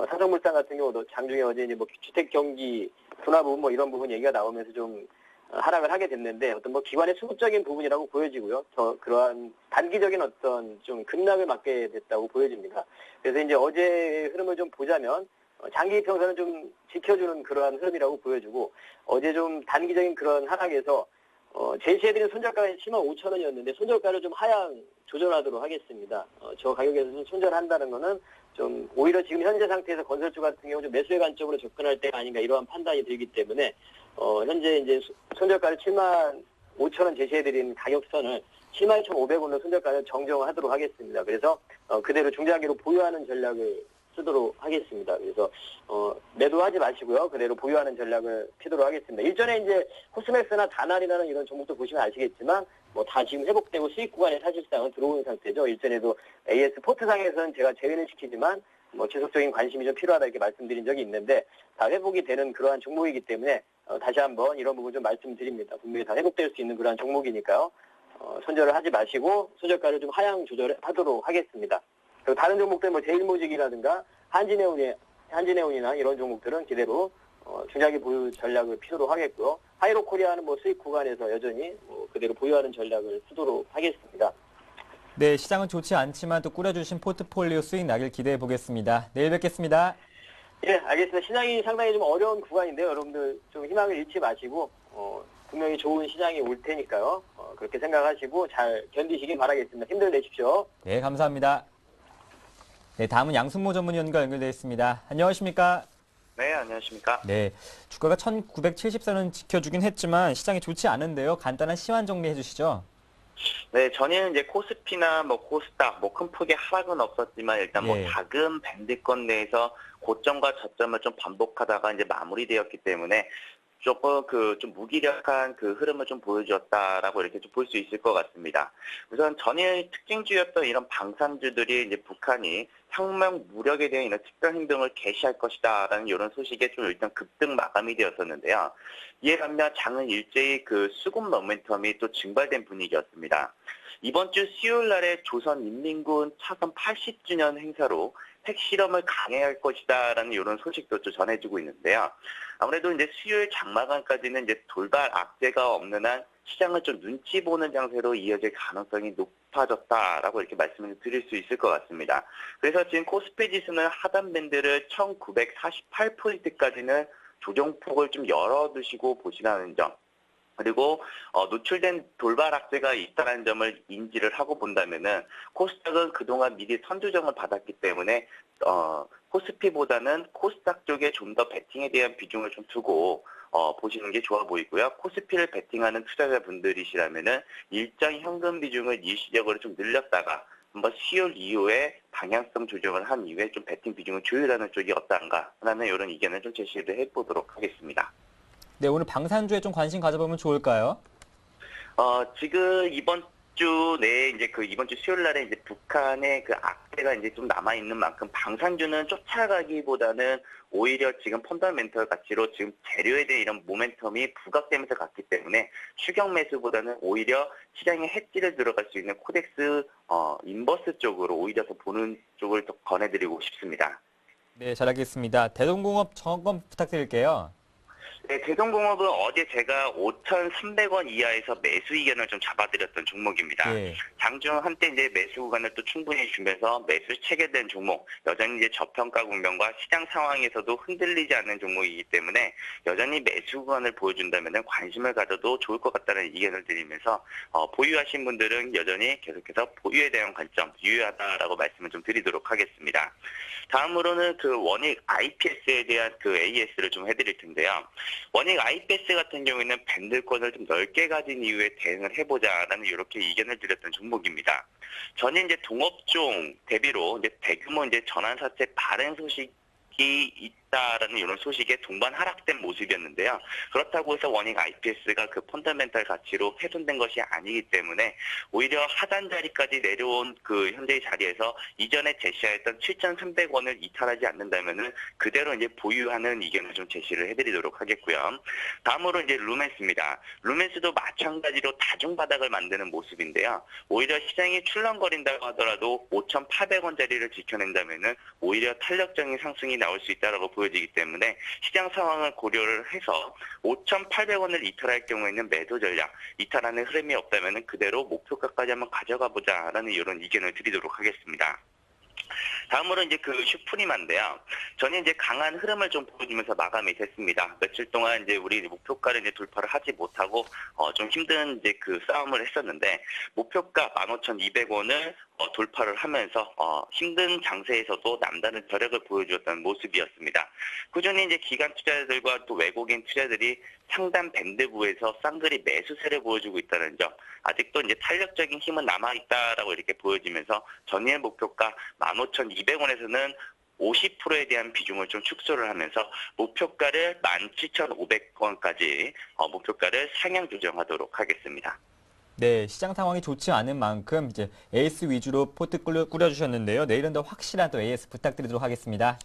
삼성물산 같은 경우도 장중에 어제 이제 뭐 주택 경기 둔화 부분 뭐 이런 부분 얘기가 나오면서 좀 하락을 하게 됐는데 어떤 뭐 기관의 수급적인 부분이라고 보여지고요. 그러한 단기적인 어떤 좀 급락을 맞게 됐다고 보여집니다. 그래서 이제 어제 흐름을 좀 보자면 장기 평선을 좀 지켜주는 그러한 흐름이라고 보여지고 어제 좀 단기적인 그런 하락에서 제시해드린 손절가가 105,000원이었는데 손절가를 좀 하향 조절하도록 하겠습니다. 저 가격에서 좀 손절한다는 거는 좀 오히려 지금 현재 상태에서 건설주 같은 경우 좀 매수의 관점으로 접근할 때가 아닌가 이러한 판단이 들기 때문에 현재 이제 손절가를 75,000원 제시해드린 가격선을 72,500원으로 손절가를 정정하도록 하겠습니다. 그래서 그대로 중장기로 보유하는 전략을 쓰도록 하겠습니다. 그래서 매도하지 마시고요. 그대로 보유하는 전략을 피도록 하겠습니다. 일전에 이제 코스맥스나 다날이라는 이런 종목도 보시면 아시겠지만 뭐 다 지금 회복되고 수익 구간에 사실상은 들어오는 상태죠. 일전에도 AS 포트상에서는 제가 제외는 시키지만 뭐 지속적인 관심이 좀 필요하다 이렇게 말씀드린 적이 있는데 다 회복이 되는 그러한 종목이기 때문에 다시 한번 이런 부분 좀 말씀드립니다. 분명히 다 회복될 수 있는 그러한 종목이니까요. 손절을 하지 마시고 손절가를 좀 하향 조절하도록 하겠습니다. 그리고 다른 종목들 뭐 제일모직이라든가 한진해운이나 이런 종목들은 기대로 중장기 보유 전략을 피도록 하겠고요. 하이로코리아는 뭐 수익 구간에서 여전히 뭐 그대로 보유하는 전략을 쓰도록 하겠습니다. 네, 시장은 좋지 않지만 또 꾸려주신 포트폴리오 수익 나길 기대해 보겠습니다. 내일 뵙겠습니다. 예, 알겠습니다. 시장이 상당히 좀 어려운 구간인데요. 여러분들 좀 희망을 잃지 마시고 분명히 좋은 시장이 올 테니까요. 그렇게 생각하시고 잘 견디시길 바라겠습니다. 힘들 내십시오. 네, 감사합니다. 네, 다음은 양순모 전문위원과 연결되어 있습니다. 안녕하십니까? 네, 안녕하십니까. 네, 주가가 1974는 지켜주긴 했지만 시장이 좋지 않은데요. 간단한 시황 정리해 주시죠. 네, 전에는 이제 코스피나 뭐 코스닥 뭐 큰 폭의 하락은 없었지만 일단 뭐 예. 작은 밴드권 내에서 고점과 저점을 좀 반복하다가 이제 마무리되었기 때문에 조금 좀 무기력한 그 흐름을 좀 보여주었다라고 이렇게 좀 볼 수 있을 것 같습니다. 우선 전일 특징주였던 이런 방산주들이 이제 북한이 혁명 무력에 대한 이런 특별 행동을 개시할 것이다라는 이런 소식에 좀 일단 급등 마감이 되었었는데요. 이에 반면 장은 일제히 그 수급 모멘텀이 또 증발된 분위기였습니다. 이번 주 수요일 날에 조선인민군 창건 80주년 행사로 핵실험을 강행할 것이다라는 이런 소식도 좀 전해지고 있는데요. 아무래도 이제 수요일 장마감까지는 이제 돌발 악재가 없는 한 시장을 좀 눈치 보는 장세로 이어질 가능성이 높아졌다라고 이렇게 말씀을 드릴 수 있을 것 같습니다. 그래서 지금 코스피 지수는 하단 밴드를 1948포인트까지는 조정폭을 좀 열어두시고 보시라는 점. 그리고 노출된 돌발 악재가 있다는 점을 인지를 하고 본다면은 코스닥은 그동안 미리 선조정을 받았기 때문에 코스피보다는 코스닥 쪽에 좀 더 베팅에 대한 비중을 좀 두고 보시는 게 좋아 보이고요. 코스피를 베팅하는 투자자분들이시라면은 일정 현금 비중을 일시적으로 좀 늘렸다가 한번 수요일 이후에 방향성 조정을 한 이후에 좀 베팅 비중을 조율하는 쪽이 어떤가라는 이런 의견을 좀 제시를 해보도록 하겠습니다. 네, 오늘 방산주에 좀 관심 가져보면 좋을까요? 지금 이번 주 내에 이제 이번 주 수요일 날에 이제 북한의 그 악재가 이제 좀 남아있는 만큼 방산주는 쫓아가기보다는 오히려 지금 펀더멘털 가치로 지금 재료에 대한 이런 모멘텀이 부각되면서 갔기 때문에 추격 매수보다는 오히려 시장에 해지를 들어갈 수 있는 코덱스, 인버스 쪽으로 오히려 더 보는 쪽을 더 권해드리고 싶습니다. 네, 잘 알겠습니다. 대동공업 점검 부탁드릴게요. 네, 대동공업은 어제 제가 5,300원 이하에서 매수 의견을 좀 잡아드렸던 종목입니다. 예. 장중 한때 이제 매수 구간을 또 충분히 주면서 매수 체결된 종목, 여전히 이제 저평가 국면과 시장 상황에서도 흔들리지 않는 종목이기 때문에 여전히 매수 구간을 보여준다면 관심을 가져도 좋을 것 같다는 의견을 드리면서 보유하신 분들은 여전히 계속해서 보유에 대한 관점 유효하다라고 말씀을 좀 드리도록 하겠습니다. 다음으로는 그 원익 IPS에 대한 그 AS를 좀 해드릴 텐데요. 원익 IPS 같은 경우에는 밴드권을 좀 넓게 가진 이후에 대응을 해보자라는 이렇게 의견을 드렸던 종목입니다. 저는 이제 동업종 대비로 이제 대규모 이제 전환사채 발행 소식이 있다라는 이런 소식에 동반 하락된 모습이었는데요. 그렇다고 해서 원익 IPS가 그 펀더멘탈 가치로 훼손된 것이 아니기 때문에 오히려 하단 자리까지 내려온 그 현재의 자리에서 이전에 제시하였던 7,300원을 이탈하지 않는다면은 그대로 이제 보유하는 의견을 좀 제시를 해드리도록 하겠고요. 다음으로 이제 루멘스입니다. 루멘스도 마찬가지로 다중바닥을 만드는 모습인데요. 오히려 시장이 출렁거린다고 하더라도 5,800원짜리를 지켜낸다면은 오히려 탄력적인 상승이 나올 수 있다라고 보여지기 때문에 시장 상황을 고려를 해서 5,800원을 이탈할 경우에는 매도 전략, 이탈하는 흐름이 없다면은 그대로 목표가까지 한번 가져가 보자라는 이런 의견을 드리도록 하겠습니다. 다음으로 이제 그 슈프림한데요. 저는 이제 강한 흐름을 좀 보여주면서 마감이 됐습니다. 며칠 동안 이제 우리 목표가를 이제 돌파를 하지 못하고 좀 힘든 이제 그 싸움을 했었는데 목표가 15,200원을 돌파를 하면서 힘든 장세에서도 남다른 저력을 보여주었던 모습이었습니다. 꾸준히 이제 기관 투자자들과 또 외국인 투자들이 상단 밴드부에서 쌍그리 매수세를 보여주고 있다는 점, 아직도 이제 탄력적인 힘은 남아있다라고 이렇게 보여지면서 전일 목표가 15,200원에서는 50%에 대한 비중을 좀 축소를 하면서 목표가를 17,500원까지 목표가를 상향 조정하도록 하겠습니다. 네, 시장 상황이 좋지 않은 만큼 이제 에이스 위주로 포트 꾸려주셨는데요. 내일은 더 확실한 또 AS 부탁드리도록 하겠습니다.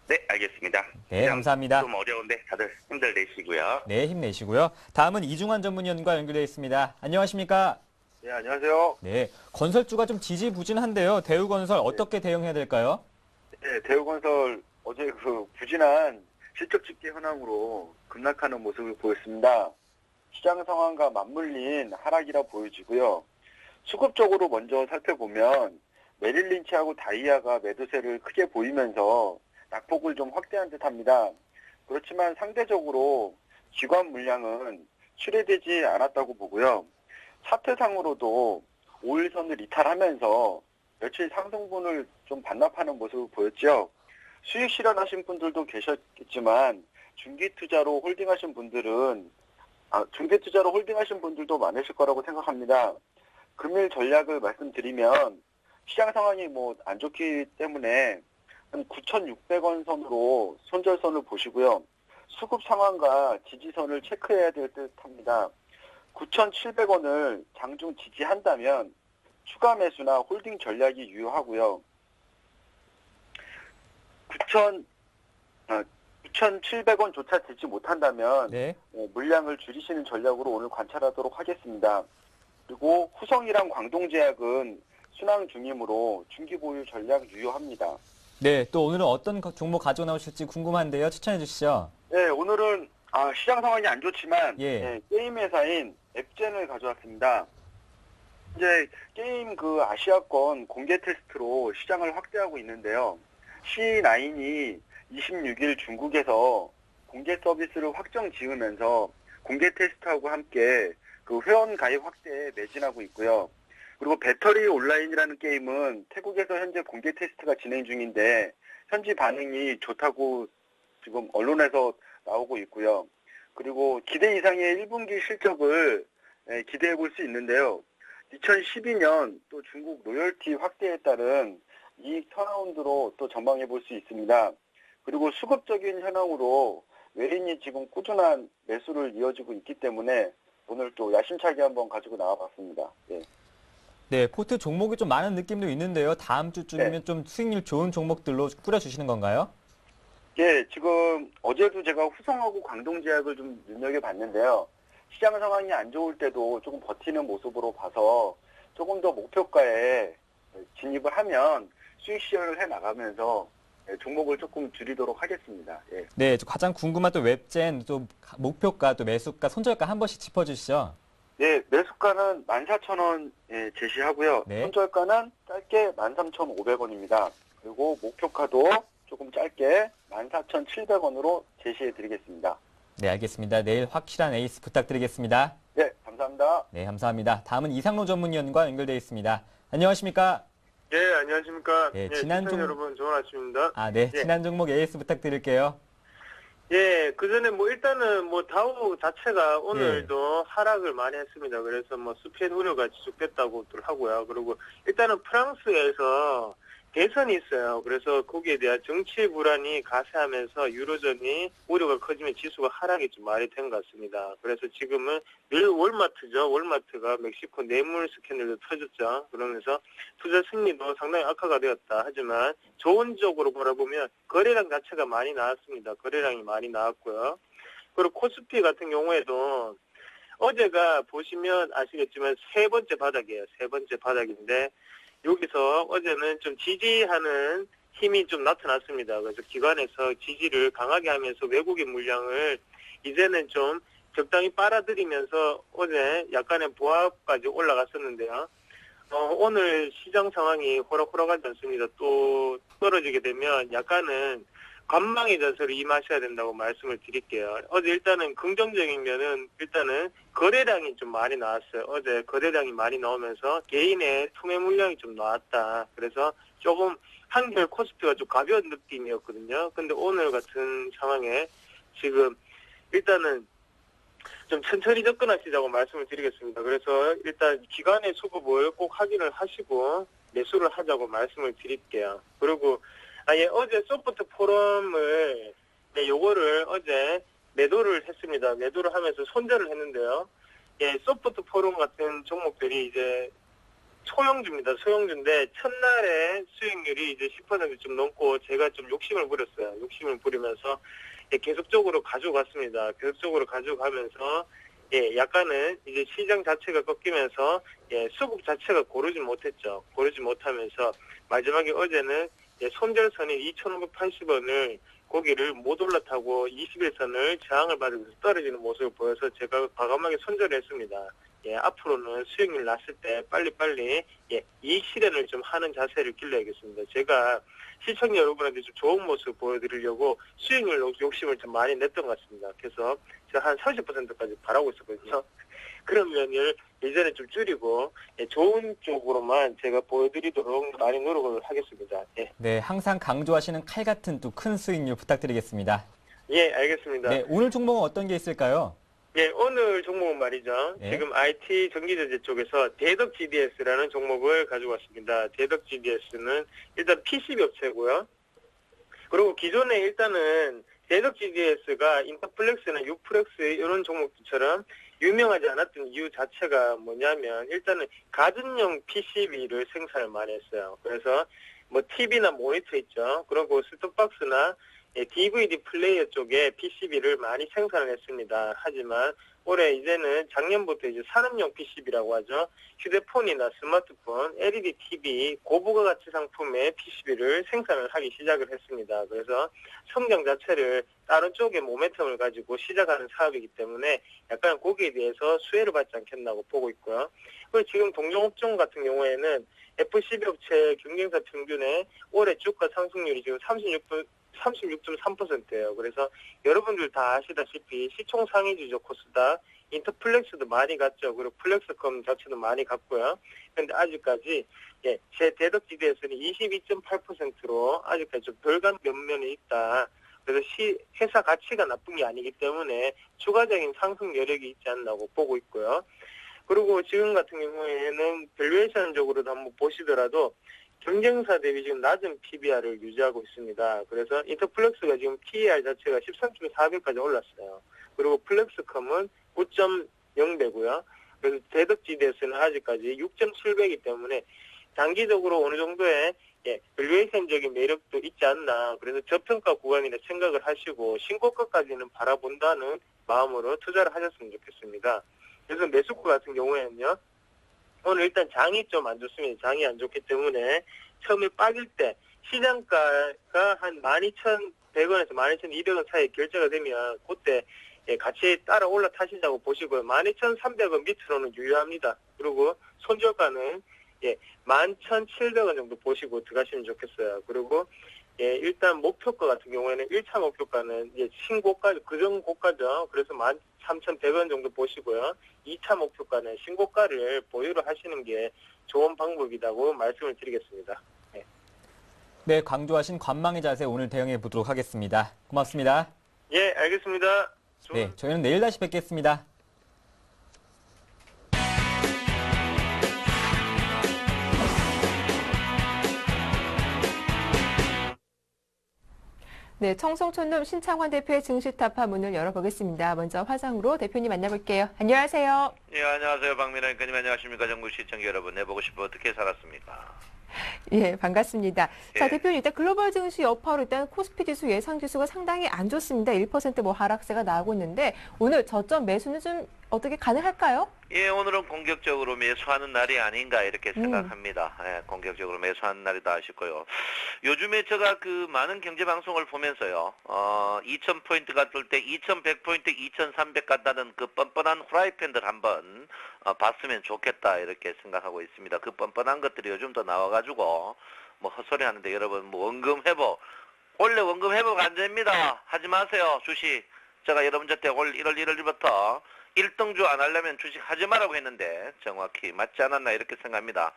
네, 알겠습니다. 네, 감사합니다. 좀 어려운데 다들 힘들 내시고요. 네, 힘내시고요. 다음은 이중환 전문위원과 연결되어 있습니다. 안녕하십니까? 네, 안녕하세요. 네, 건설주가 좀 지지부진한데요. 대우건설 어떻게 대응해야 될까요? 네, 대우건설 어제 그 부진한 실적 집계 현황으로 급락하는 모습을 보였습니다. 시장 상황과 맞물린 하락이라 보여지고요. 수급적으로 먼저 살펴보면 메릴 린치하고 다이아가 매도세를 크게 보이면서 낙폭을 좀 확대한 듯합니다. 그렇지만 상대적으로 기관 물량은 출회되지 않았다고 보고요. 차트상으로도 5일선을 이탈하면서 며칠 상승분을 좀 반납하는 모습을 보였죠. 수익 실현하신 분들도 계셨겠지만 중기투자로 홀딩하신 분들도 많으실 거라고 생각합니다. 금일 전략을 말씀드리면 시장 상황이 안 좋기 때문에 한 9,600원 선으로 손절선을 보시고요. 수급 상황과 지지선을 체크해야 될 듯합니다. 9,700원을 장중 지지한다면 추가 매수나 홀딩 전략이 유효하고요. 9,700원조차 되지 못한다면 네. 물량을 줄이시는 전략으로 오늘 관찰하도록 하겠습니다. 그리고 후성이랑 광동제약은 순항 중이므로 중기 보유 전략 유효합니다. 네, 또 오늘은 어떤 종목 가져 나오실지 궁금한데요. 추천해 주시죠. 네, 오늘은 시장 상황이 안 좋지만 예. 게임 회사인 앱젠을 가져왔습니다. 이제 게임 그 아시아권 공개 테스트로 시장을 확대하고 있는데요. C9이 26일 중국에서 공개 서비스를 확정 지으면서 공개 테스트하고 함께 그 회원 가입 확대에 매진하고 있고요. 그리고 배터리 온라인이라는 게임은 태국에서 현재 공개 테스트가 진행 중인데 현지 반응이 좋다고 지금 언론에서 나오고 있고요. 그리고 기대 이상의 1분기 실적을 기대해 볼 수 있는데요. 2012년 또 중국 로열티 확대에 따른 이익 턴라운드로 또 전망해 볼 수 있습니다. 그리고 수급적인 현황으로 외인이 지금 꾸준한 매수를 이어지고 있기 때문에 오늘 또 야심차게 한번 가지고 나와봤습니다. 예. 네, 포트 종목이 좀 많은 느낌도 있는데요. 다음 주쯤이면 네. 좀 수익률 좋은 종목들로 꾸려주시는 건가요? 예, 지금 어제도 제가 후성하고 광동제약을 좀 눈여겨봤는데요. 시장 상황이 안 좋을 때도 조금 버티는 모습으로 봐서 조금 더 목표가에 진입을 하면 수익 실현을 해나가면서 종목을 조금 줄이도록 하겠습니다. 예. 네, 가장 궁금한 또 웹젠, 또 목표가, 또 매수가, 손절가 한 번씩 짚어주시죠. 예, 매수가는 14,000원 제시하고요. 네. 손절가는 짧게 13,500원입니다. 그리고 목표가도 조금 짧게 14,700원으로 제시해드리겠습니다. 네, 알겠습니다. 내일 확실한 에이스 부탁드리겠습니다. 네, 감사합니다. 네, 감사합니다. 다음은 이상로 전문위원과 연결되어 있습니다. 안녕하십니까? 네, 안녕하십니까. 네, 지난 시청자 여러분, 좋은 아침입니다. 네, 예. 지난 종목 에이스 부탁드릴게요. 예, 그 전에 일단은 다우 자체가 오늘도 하락을 많이 했습니다. 그래서 스페인 우려가 지속됐다고들 하고요. 그리고 일단은 프랑스에서 대선이 있어요. 그래서 거기에 대한 정치 불안이 가세하면서 유로존이 우려가 커지면 지수가 하락이 좀 많이 된 것 같습니다. 그래서 지금은 늘 월마트죠. 월마트가 멕시코 뇌물 스캔들도 터졌죠. 그러면서 투자 승리도 상당히 악화가 되었다. 하지만 좋은 쪽으로 바라보면 거래량 자체가 많이 나왔습니다. 거래량이 많이 나왔고요. 그리고 코스피 같은 경우에도 어제가 보시면 아시겠지만 세 번째 바닥이에요. 세 번째 바닥인데 여기서 어제는 좀 지지하는 힘이 좀 나타났습니다. 그래서 기관에서 지지를 강하게 하면서 외국인 물량을 이제는 좀 적당히 빨아들이면서 어제 약간의 보합까지 올라갔었는데요. 오늘 시장 상황이 호락호락하지 않습니다. 또 떨어지게 되면 약간은 관망의 자세로 임하셔야 된다고 말씀을 드릴게요. 어제 일단은 긍정적인 면은 일단은 거래량이 좀 많이 나왔어요. 어제 거래량이 많이 나오면서 개인의 투매 물량이 좀 나왔다. 그래서 조금 한결 코스피가 좀 가벼운 느낌이었거든요. 근데 오늘 같은 상황에 지금 일단은 좀 천천히 접근하시자고 말씀을 드리겠습니다. 그래서 일단 기관의 수급을 꼭 확인을 하시고 매수를 하자고 말씀을 드릴게요. 그리고 어제 소프트 포럼을, 요거를 어제 매도를 했습니다. 매도를 하면서 손절을 했는데요. 소프트 포럼 같은 종목들이 이제 소형주입니다. 소형주인데, 첫날에 수익률이 이제 10% 좀 넘고, 제가 좀 욕심을 부렸어요. 욕심을 부리면서, 계속적으로 가져갔습니다. 계속적으로 가져가면서, 약간은 이제 시장 자체가 꺾이면서, 수급 자체가 고르지 못했죠. 고르지 못하면서, 마지막에 어제는 손절선인 2,580원을 고기를 못 올라타고 21선을 저항을 받으면서 떨어지는 모습을 보여서 제가 과감하게 손절을 했습니다. 앞으로는 수익률 났을 때 빨리빨리 이익 실현을 좀 하는 자세를 길러야겠습니다. 제가 시청자 여러분한테 좀 좋은 모습 보여드리려고 수익률 욕심을 좀 많이 냈던 것 같습니다. 그래서 제가 한 30%까지 바라고 있었거든요. 그런 면을 이제는 좀 줄이고 좋은 쪽으로만 제가 보여드리도록 많이 노력을 하겠습니다. 네, 항상 강조하시는 칼 같은 또 큰 수익률 부탁드리겠습니다. 예, 알겠습니다. 네, 오늘 종목은 어떤 게 있을까요? 오늘 종목은 말이죠. 지금 IT 전기전자 쪽에서 대덕 GDS라는 종목을 가지고 왔습니다. 대덕 GDS는 일단 PCB 업체고요. 그리고 기존에 일단은 대덕 GDS가 인터플렉스나 유플렉스 이런 종목들처럼 유명하지 않았던 이유 자체가 뭐냐면 일단은 가전용 PCB를 생산을 많이 했어요. 그래서 뭐 TV나 모니터 있죠. 그리고 스톱박스나 DVD 플레이어 쪽에 PCB를 많이 생산을 했습니다. 하지만 올해 이제는 작년부터 이제 산업용 PCB라고 하죠. 휴대폰이나 스마트폰, LED TV, 고부가 가치 상품의 PCB를 생산을 하기 시작을 했습니다. 그래서 성장 자체를 다른 쪽에 모멘텀을 가지고 시작하는 사업이기 때문에 약간 거기에 대해서 수혜를 받지 않겠나고 보고 있고요. 그리고 지금 동종업종 같은 경우에는 F12 업체 경쟁사 평균의 올해 주가 상승률이 지금 36.3%예요. 그래서 여러분들 다 아시다시피 시총 상위주죠. 코스닥, 인터플렉스도 많이 갔죠. 그리고 플렉스컴 자체도 많이 갔고요. 그런데 아직까지 제 대덕 GDS는 22.8%로 아직까지 좀 덜 간 면면이 있다. 그래서 회사 가치가 나쁜 게 아니기 때문에 추가적인 상승 여력이 있지 않나고 보고 있고요. 그리고 지금 같은 경우에는 밸류에이션적으로도 한번 보시더라도 경쟁사 대비 지금 낮은 PBR을 유지하고 있습니다. 그래서 인터플렉스가 지금 PER 자체가 13.4배까지 올랐어요. 그리고 플렉스컴은 9.0배고요. 그래서 대덕 GDS는 아직까지 6.7배이기 때문에 단기적으로 어느 정도의 밸류에이션적인 매력도 있지 않나. 그래서 저평가 구간이라 생각을 하시고 신고가까지는 바라본다는 마음으로 투자를 하셨으면 좋겠습니다. 그래서 매수가 같은 경우에는요. 오늘 일단 장이 좀 안 좋습니다. 장이 안 좋기 때문에 처음에 빠질 때 시장가가 한 12,100원에서 12,200원 사이에 결제가 되면 그때 같이 따라 올라타시자고 보시고요. 12,300원 밑으로는 유효합니다. 그리고 손절가는 11,700원 정도 보시고 들어가시면 좋겠어요. 그리고 일단 목표가 같은 경우에는 1차 목표가는 신고가, 그전고가죠. 그래서 13,100원 정도 보시고요. 2차 목표가는 신고가를 보유를 하시는 게 좋은 방법이라고 말씀을 드리겠습니다. 네, 강조하신 관망의 자세 오늘 대응해 보도록 하겠습니다. 고맙습니다. 예, 알겠습니다. 네, 저희는 내일 다시 뵙겠습니다. 네, 청송촌놈 신창환 대표의 증시 타파 문을 열어보겠습니다. 먼저 화상으로 대표님 만나볼게요. 안녕하세요. 예, 안녕하세요. 박민호 앵커님 안녕하십니까. 전국 시청자 여러분. 내보고 싶어 어떻게 살았습니까? 예, 반갑습니다. 자, 예. 대표님, 일단 글로벌 증시 여파로 일단 코스피 지수 예상 지수가 상당히 안 좋습니다. 1% 뭐 하락세가 나오고 있는데 오늘 저점 매수는 좀 어떻게 가능할까요? 예, 오늘은 공격적으로 매수하는 날이 아닌가 이렇게 생각합니다. 예, 공격적으로 매수하는 날이다 싶고요. 요즘에 제가 그 많은 경제 방송을 보면서요. 2000포인트가 뜰 때 2100포인트, 2300 간다는 그 뻔뻔한 후라이팬들 한번 봤으면 좋겠다 이렇게 생각하고 있습니다. 그 뻔뻔한 것들이 요즘 더 나와가지고 뭐 헛소리 하는데 여러분 뭐 원금 회복 원래 원금 회복 안 됩니다. 하지 마세요. 주식 제가 여러분 저때 올 1월 1일부터 1등주 안 하려면 주식 하지 말라고 했는데 정확히 맞지 않았나 이렇게 생각합니다.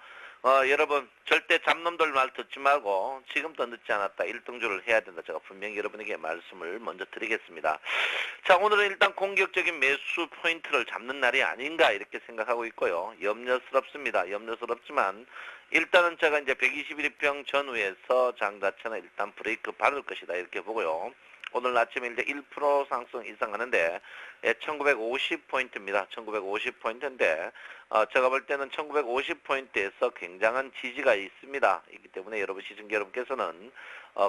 여러분 절대 잡놈들 말 듣지 말고 지금도 늦지 않았다. 1등주를 해야 된다. 제가 분명히 여러분에게 말씀을 먼저 드리겠습니다. 자, 오늘은 일단 공격적인 매수 포인트를 잡는 날이 아닌가 이렇게 생각하고 있고요. 염려스럽습니다. 염려스럽지만 일단은 제가 이제 121평 전후에서 장 자체는 일단 브레이크 받을 것이다 이렇게 보고요. 오늘 아침에 이제 1% 상승 이상 하는데 1950포인트입니다. 1950포인트인데 제가 볼 때는 1950포인트에서 굉장한 지지가 있습니다. 이기 때문에 여러분 시청자 여러분께서는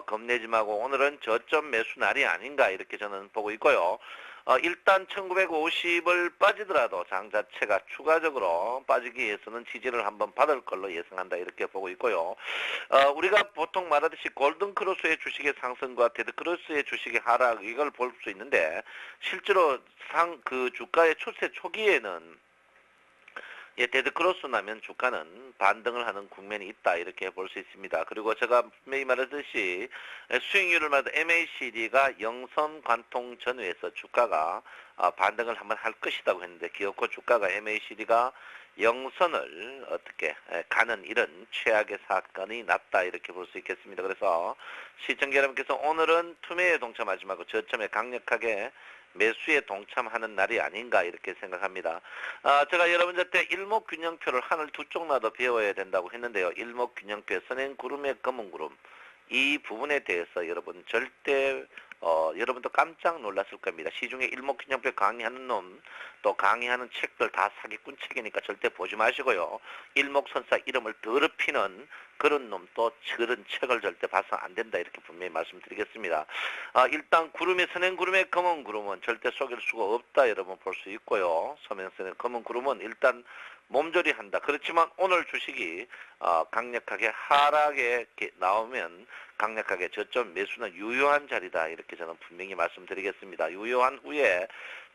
겁내지 말고 오늘은 저점 매수 날이 아닌가 이렇게 저는 보고 있고요. 일단 1950을 빠지더라도 장 자체가 추가적으로 빠지기 위해서는 지지를 한번 받을 걸로 예상한다 이렇게 보고 있고요. 우리가 보통 말하듯이 골든크로스의 주식의 상승과 데드크로스의 주식의 하락 이걸 볼 수 있는데 실제로 그 주가의 추세 초기에는 예, 데드크로스 나면 주가는 반등을 하는 국면이 있다 이렇게 볼 수 있습니다. 그리고 제가 분명히 말했듯이 수익률을 말해도 MACD가 영선 관통 전후에서 주가가 반등을 한번 할 것이라고 했는데 기어코 주가가 MACD가 영선을 어떻게 가는 이런 최악의 사건이 났다 이렇게 볼 수 있겠습니다. 그래서 시청자 여러분께서 오늘은 투매에 동참하지 말고 저점에 강력하게 매수에 동참하는 날이 아닌가 이렇게 생각합니다. 제가 여러분한테 일목균형표를 하늘 두 쪽 나도 배워야 된다고 했는데요. 일목균형표, 선행구름의 검은구름 이 부분에 대해서 여러분 절대 여러분도 깜짝 놀랐을 겁니다. 시중에 일목균형표 강의하는 놈, 또 강의하는 책들 다 사기꾼 책이니까 절대 보지 마시고요. 일목선사 이름을 더럽히는 그런 놈 또 그런 책을 절대 봐서 안 된다 이렇게 분명히 말씀드리겠습니다. 일단 구름의 선행구름의 검은 구름은 절대 속일 수가 없다 여러분 볼 수 있고요. 선행선의 검은 구름은 일단 몸조리 한다. 그렇지만 오늘 주식이 강력하게 하락에 나오면 강력하게 저점 매수는 유효한 자리다 이렇게 저는 분명히 말씀드리겠습니다. 유효한 후에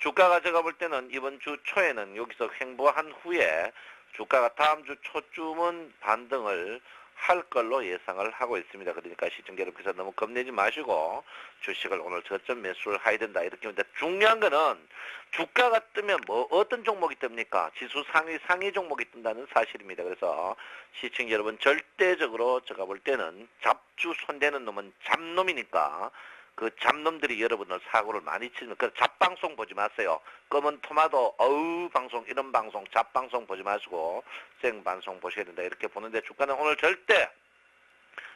주가가 제가 볼 때는 이번 주 초에는 여기서 횡보한 후에 주가가 다음 주 초쯤은 반등을 할 걸로 예상을 하고 있습니다. 그러니까 시청자 여러분께서 너무 겁내지 마시고 주식을 오늘 저점 매수를 해야 된다 이렇게 하는데 중요한 거는 주가가 뜨면 뭐 어떤 종목이 뜹니까? 지수 상위 종목이 뜬다는 사실입니다. 그래서 시청자 여러분 절대적으로 제가 볼 때는 잡주 손대는 놈은 잡놈이니까 그 잡놈들이 여러분을 사고를 많이 치는 그 잡방송 보지 마세요. 검은 토마토 방송 이런 방송 잡방송 보지 마시고 생방송 보셔야 된다 이렇게 보는데 주가는 오늘 절대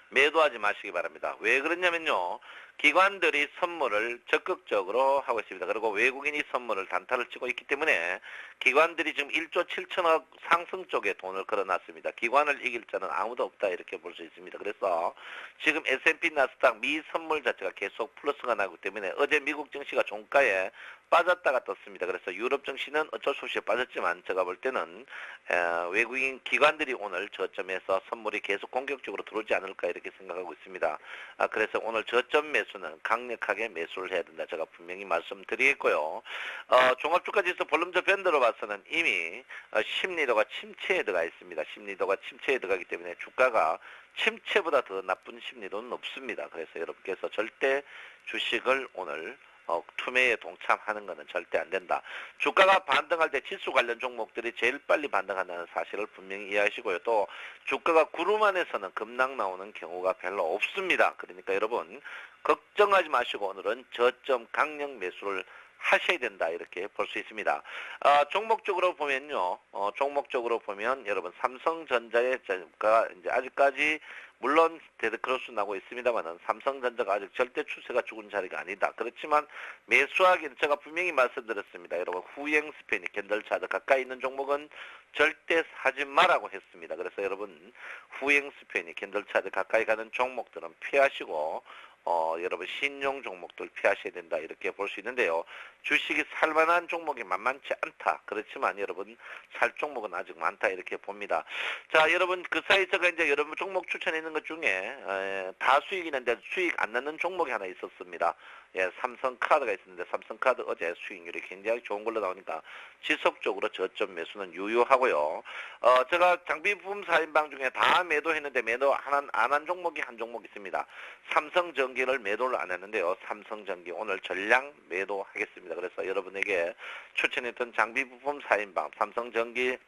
매도하지 마시기 바랍니다. 왜 그러냐면요. 기관들이 선물을 적극적으로 하고 있습니다. 그리고 외국인이 선물을 단타를 치고 있기 때문에 기관들이 지금 1조 7천억 상승 쪽에 돈을 걸어놨습니다. 기관을 이길 자는 아무도 없다 이렇게 볼 수 있습니다. 그래서 지금 S&P 나스닥 미 선물 자체가 계속 플러스가 나기 때문에 어제 미국 증시가 종가에 빠졌다가 떴습니다. 그래서 유럽 증시는 어쩔 수 없이 빠졌지만 제가 볼 때는 외국인 기관들이 오늘 저점에서 선물이 계속 공격적으로 들어오지 않을까 이렇게 생각하고 있습니다. 그래서 오늘 저점 매수는 강력하게 매수를 해야 된다. 제가 분명히 말씀드리겠고요. 종합주가지수 볼륨저 밴드로 봐서는 이미 심리도가 침체에 들어가 있습니다. 심리도가 침체에 들어가기 때문에 주가가 침체보다 더 나쁜 심리도는 없습니다. 그래서 여러분께서 절대 주식을 오늘 투매에 동참하는 것은 절대 안 된다. 주가가 반등할 때 지수 관련 종목들이 제일 빨리 반등한다는 사실을 분명히 이해하시고요. 또 주가가 구름 안에서는 급락 나오는 경우가 별로 없습니다. 그러니까 여러분 걱정하지 마시고 오늘은 저점 강력 매수를 하셔야 된다 이렇게 볼 수 있습니다. 종목적으로 보면요. 종목적으로 보면 여러분 삼성전자의 주가가 이제 아직까지 물론 데드크로스 나고 있습니다만은 삼성전자가 아직 절대 추세가 죽은 자리가 아니다. 그렇지만 매수하기는 제가 분명히 말씀드렸습니다. 여러분 후행 스페인 캔들 차트 가까이 있는 종목은 절대 사지 마라고 했습니다. 그래서 여러분 후행 스페인 캔들 차트 가까이 가는 종목들은 피하시고 여러분 신용 종목들 피하셔야 된다 이렇게 볼 수 있는데요. 주식이 살만한 종목이 만만치 않다. 그렇지만 여러분 살 종목은 아직 많다 이렇게 봅니다. 자 여러분 그 사이 제가 이제 여러분 종목 추천해 있는 것 중에 다 수익이 있는데 수익 안 나는 종목이 하나 있었습니다. 예, 삼성카드가 있었는데 삼성카드 어제 수익률이 굉장히 좋은 걸로 나오니까 지속적으로 저점 매수는 유효하고요. 제가 장비 부품 4인방 중에 다 매도했는데 매도 안 한 종목이 한 종목 있습니다. 삼성전기를 매도를 안 했는데요. 삼성전기 오늘 전량 매도하겠습니다. 그래서 여러분에게 추천했던 장비 부품 4인방 삼성전기,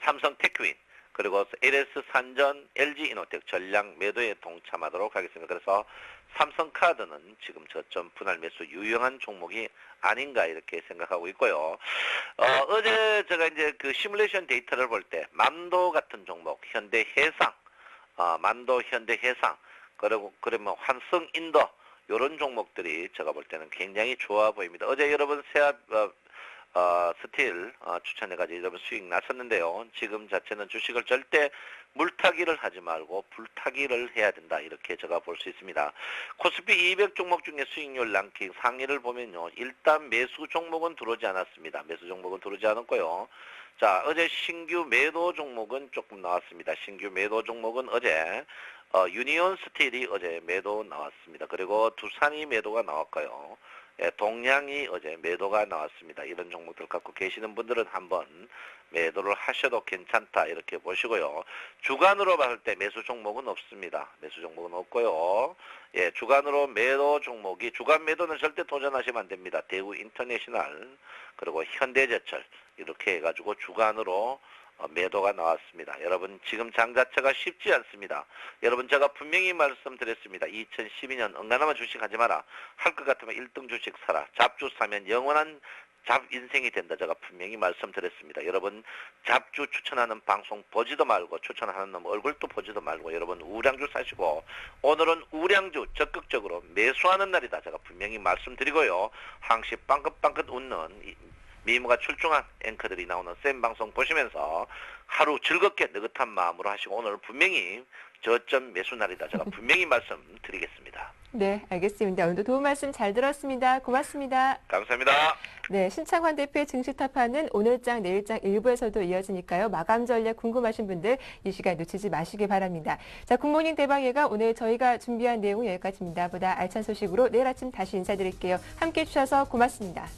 삼성테크윈 그리고 LS산전, LG이노텍 전량 매도에 동참하도록 하겠습니다. 그래서 삼성카드는 지금 저점 분할 매수 유용한 종목이 아닌가 이렇게 생각하고 있고요. 어제 제가 이제 그 시뮬레이션 데이터를 볼 때 만도 같은 종목, 현대해상, 만도 현대해상, 그리고 그러면 환성인더 이런 종목들이 제가 볼 때는 굉장히 좋아 보입니다. 어제 여러분 세압 스틸 추천해가지고 여러분 수익 났었는데요. 지금 자체는 주식을 절대 물타기를 하지 말고 불타기를 해야 된다 이렇게 제가 볼 수 있습니다. 코스피 200 종목 중에 수익률 랭킹 상위를 보면요. 일단 매수 종목은 들어오지 않았습니다. 매수 종목은 들어오지 않았고요. 자 어제 신규 매도 종목은 조금 나왔습니다. 신규 매도 종목은 어제 유니온 스틸이 어제 매도 나왔습니다. 그리고 두산이 매도가 나왔고요. 예, 동양이 어제 매도가 나왔습니다. 이런 종목들 갖고 계시는 분들은 한번 매도를 하셔도 괜찮다 이렇게 보시고요. 주간으로 봤을 때 매수 종목은 없습니다. 매수 종목은 없고요. 예, 주간으로 매도 종목이 주간 매도는 절대 도전하시면 안 됩니다. 대우 인터내셔널 그리고 현대제철 이렇게 해가지고 주간으로 매도가 나왔습니다. 여러분 지금 장 자체가 쉽지 않습니다. 여러분 제가 분명히 말씀드렸습니다. 2012년 응가나마 주식하지 마라. 할 것 같으면 1등 주식 사라. 잡주 사면 영원한 잡 인생이 된다. 제가 분명히 말씀드렸습니다. 여러분 잡주 추천하는 방송 보지도 말고 추천하는 놈 얼굴도 보지도 말고 여러분 우량주 사시고 오늘은 우량주 적극적으로 매수하는 날이다. 제가 분명히 말씀드리고요. 항시 빵긋빵긋 웃는 미모가 출중한 앵커들이 나오는 쌤 방송 보시면서 하루 즐겁게 느긋한 마음으로 하시고 오늘 분명히 저점 매수 날이다. 제가 분명히 말씀드리겠습니다. 네, 알겠습니다. 오늘도 도움 말씀 잘 들었습니다. 고맙습니다. 감사합니다. 네, 신창환 대표의 증시타파는 오늘장, 내일장 일부에서도 이어지니까요. 마감 전략 궁금하신 분들 이 시간 놓치지 마시기 바랍니다. 자, 굿모닝 대박예가 오늘 저희가 준비한 내용은 여기까지입니다. 보다 알찬 소식으로 내일 아침 다시 인사드릴게요. 함께해 주셔서 고맙습니다.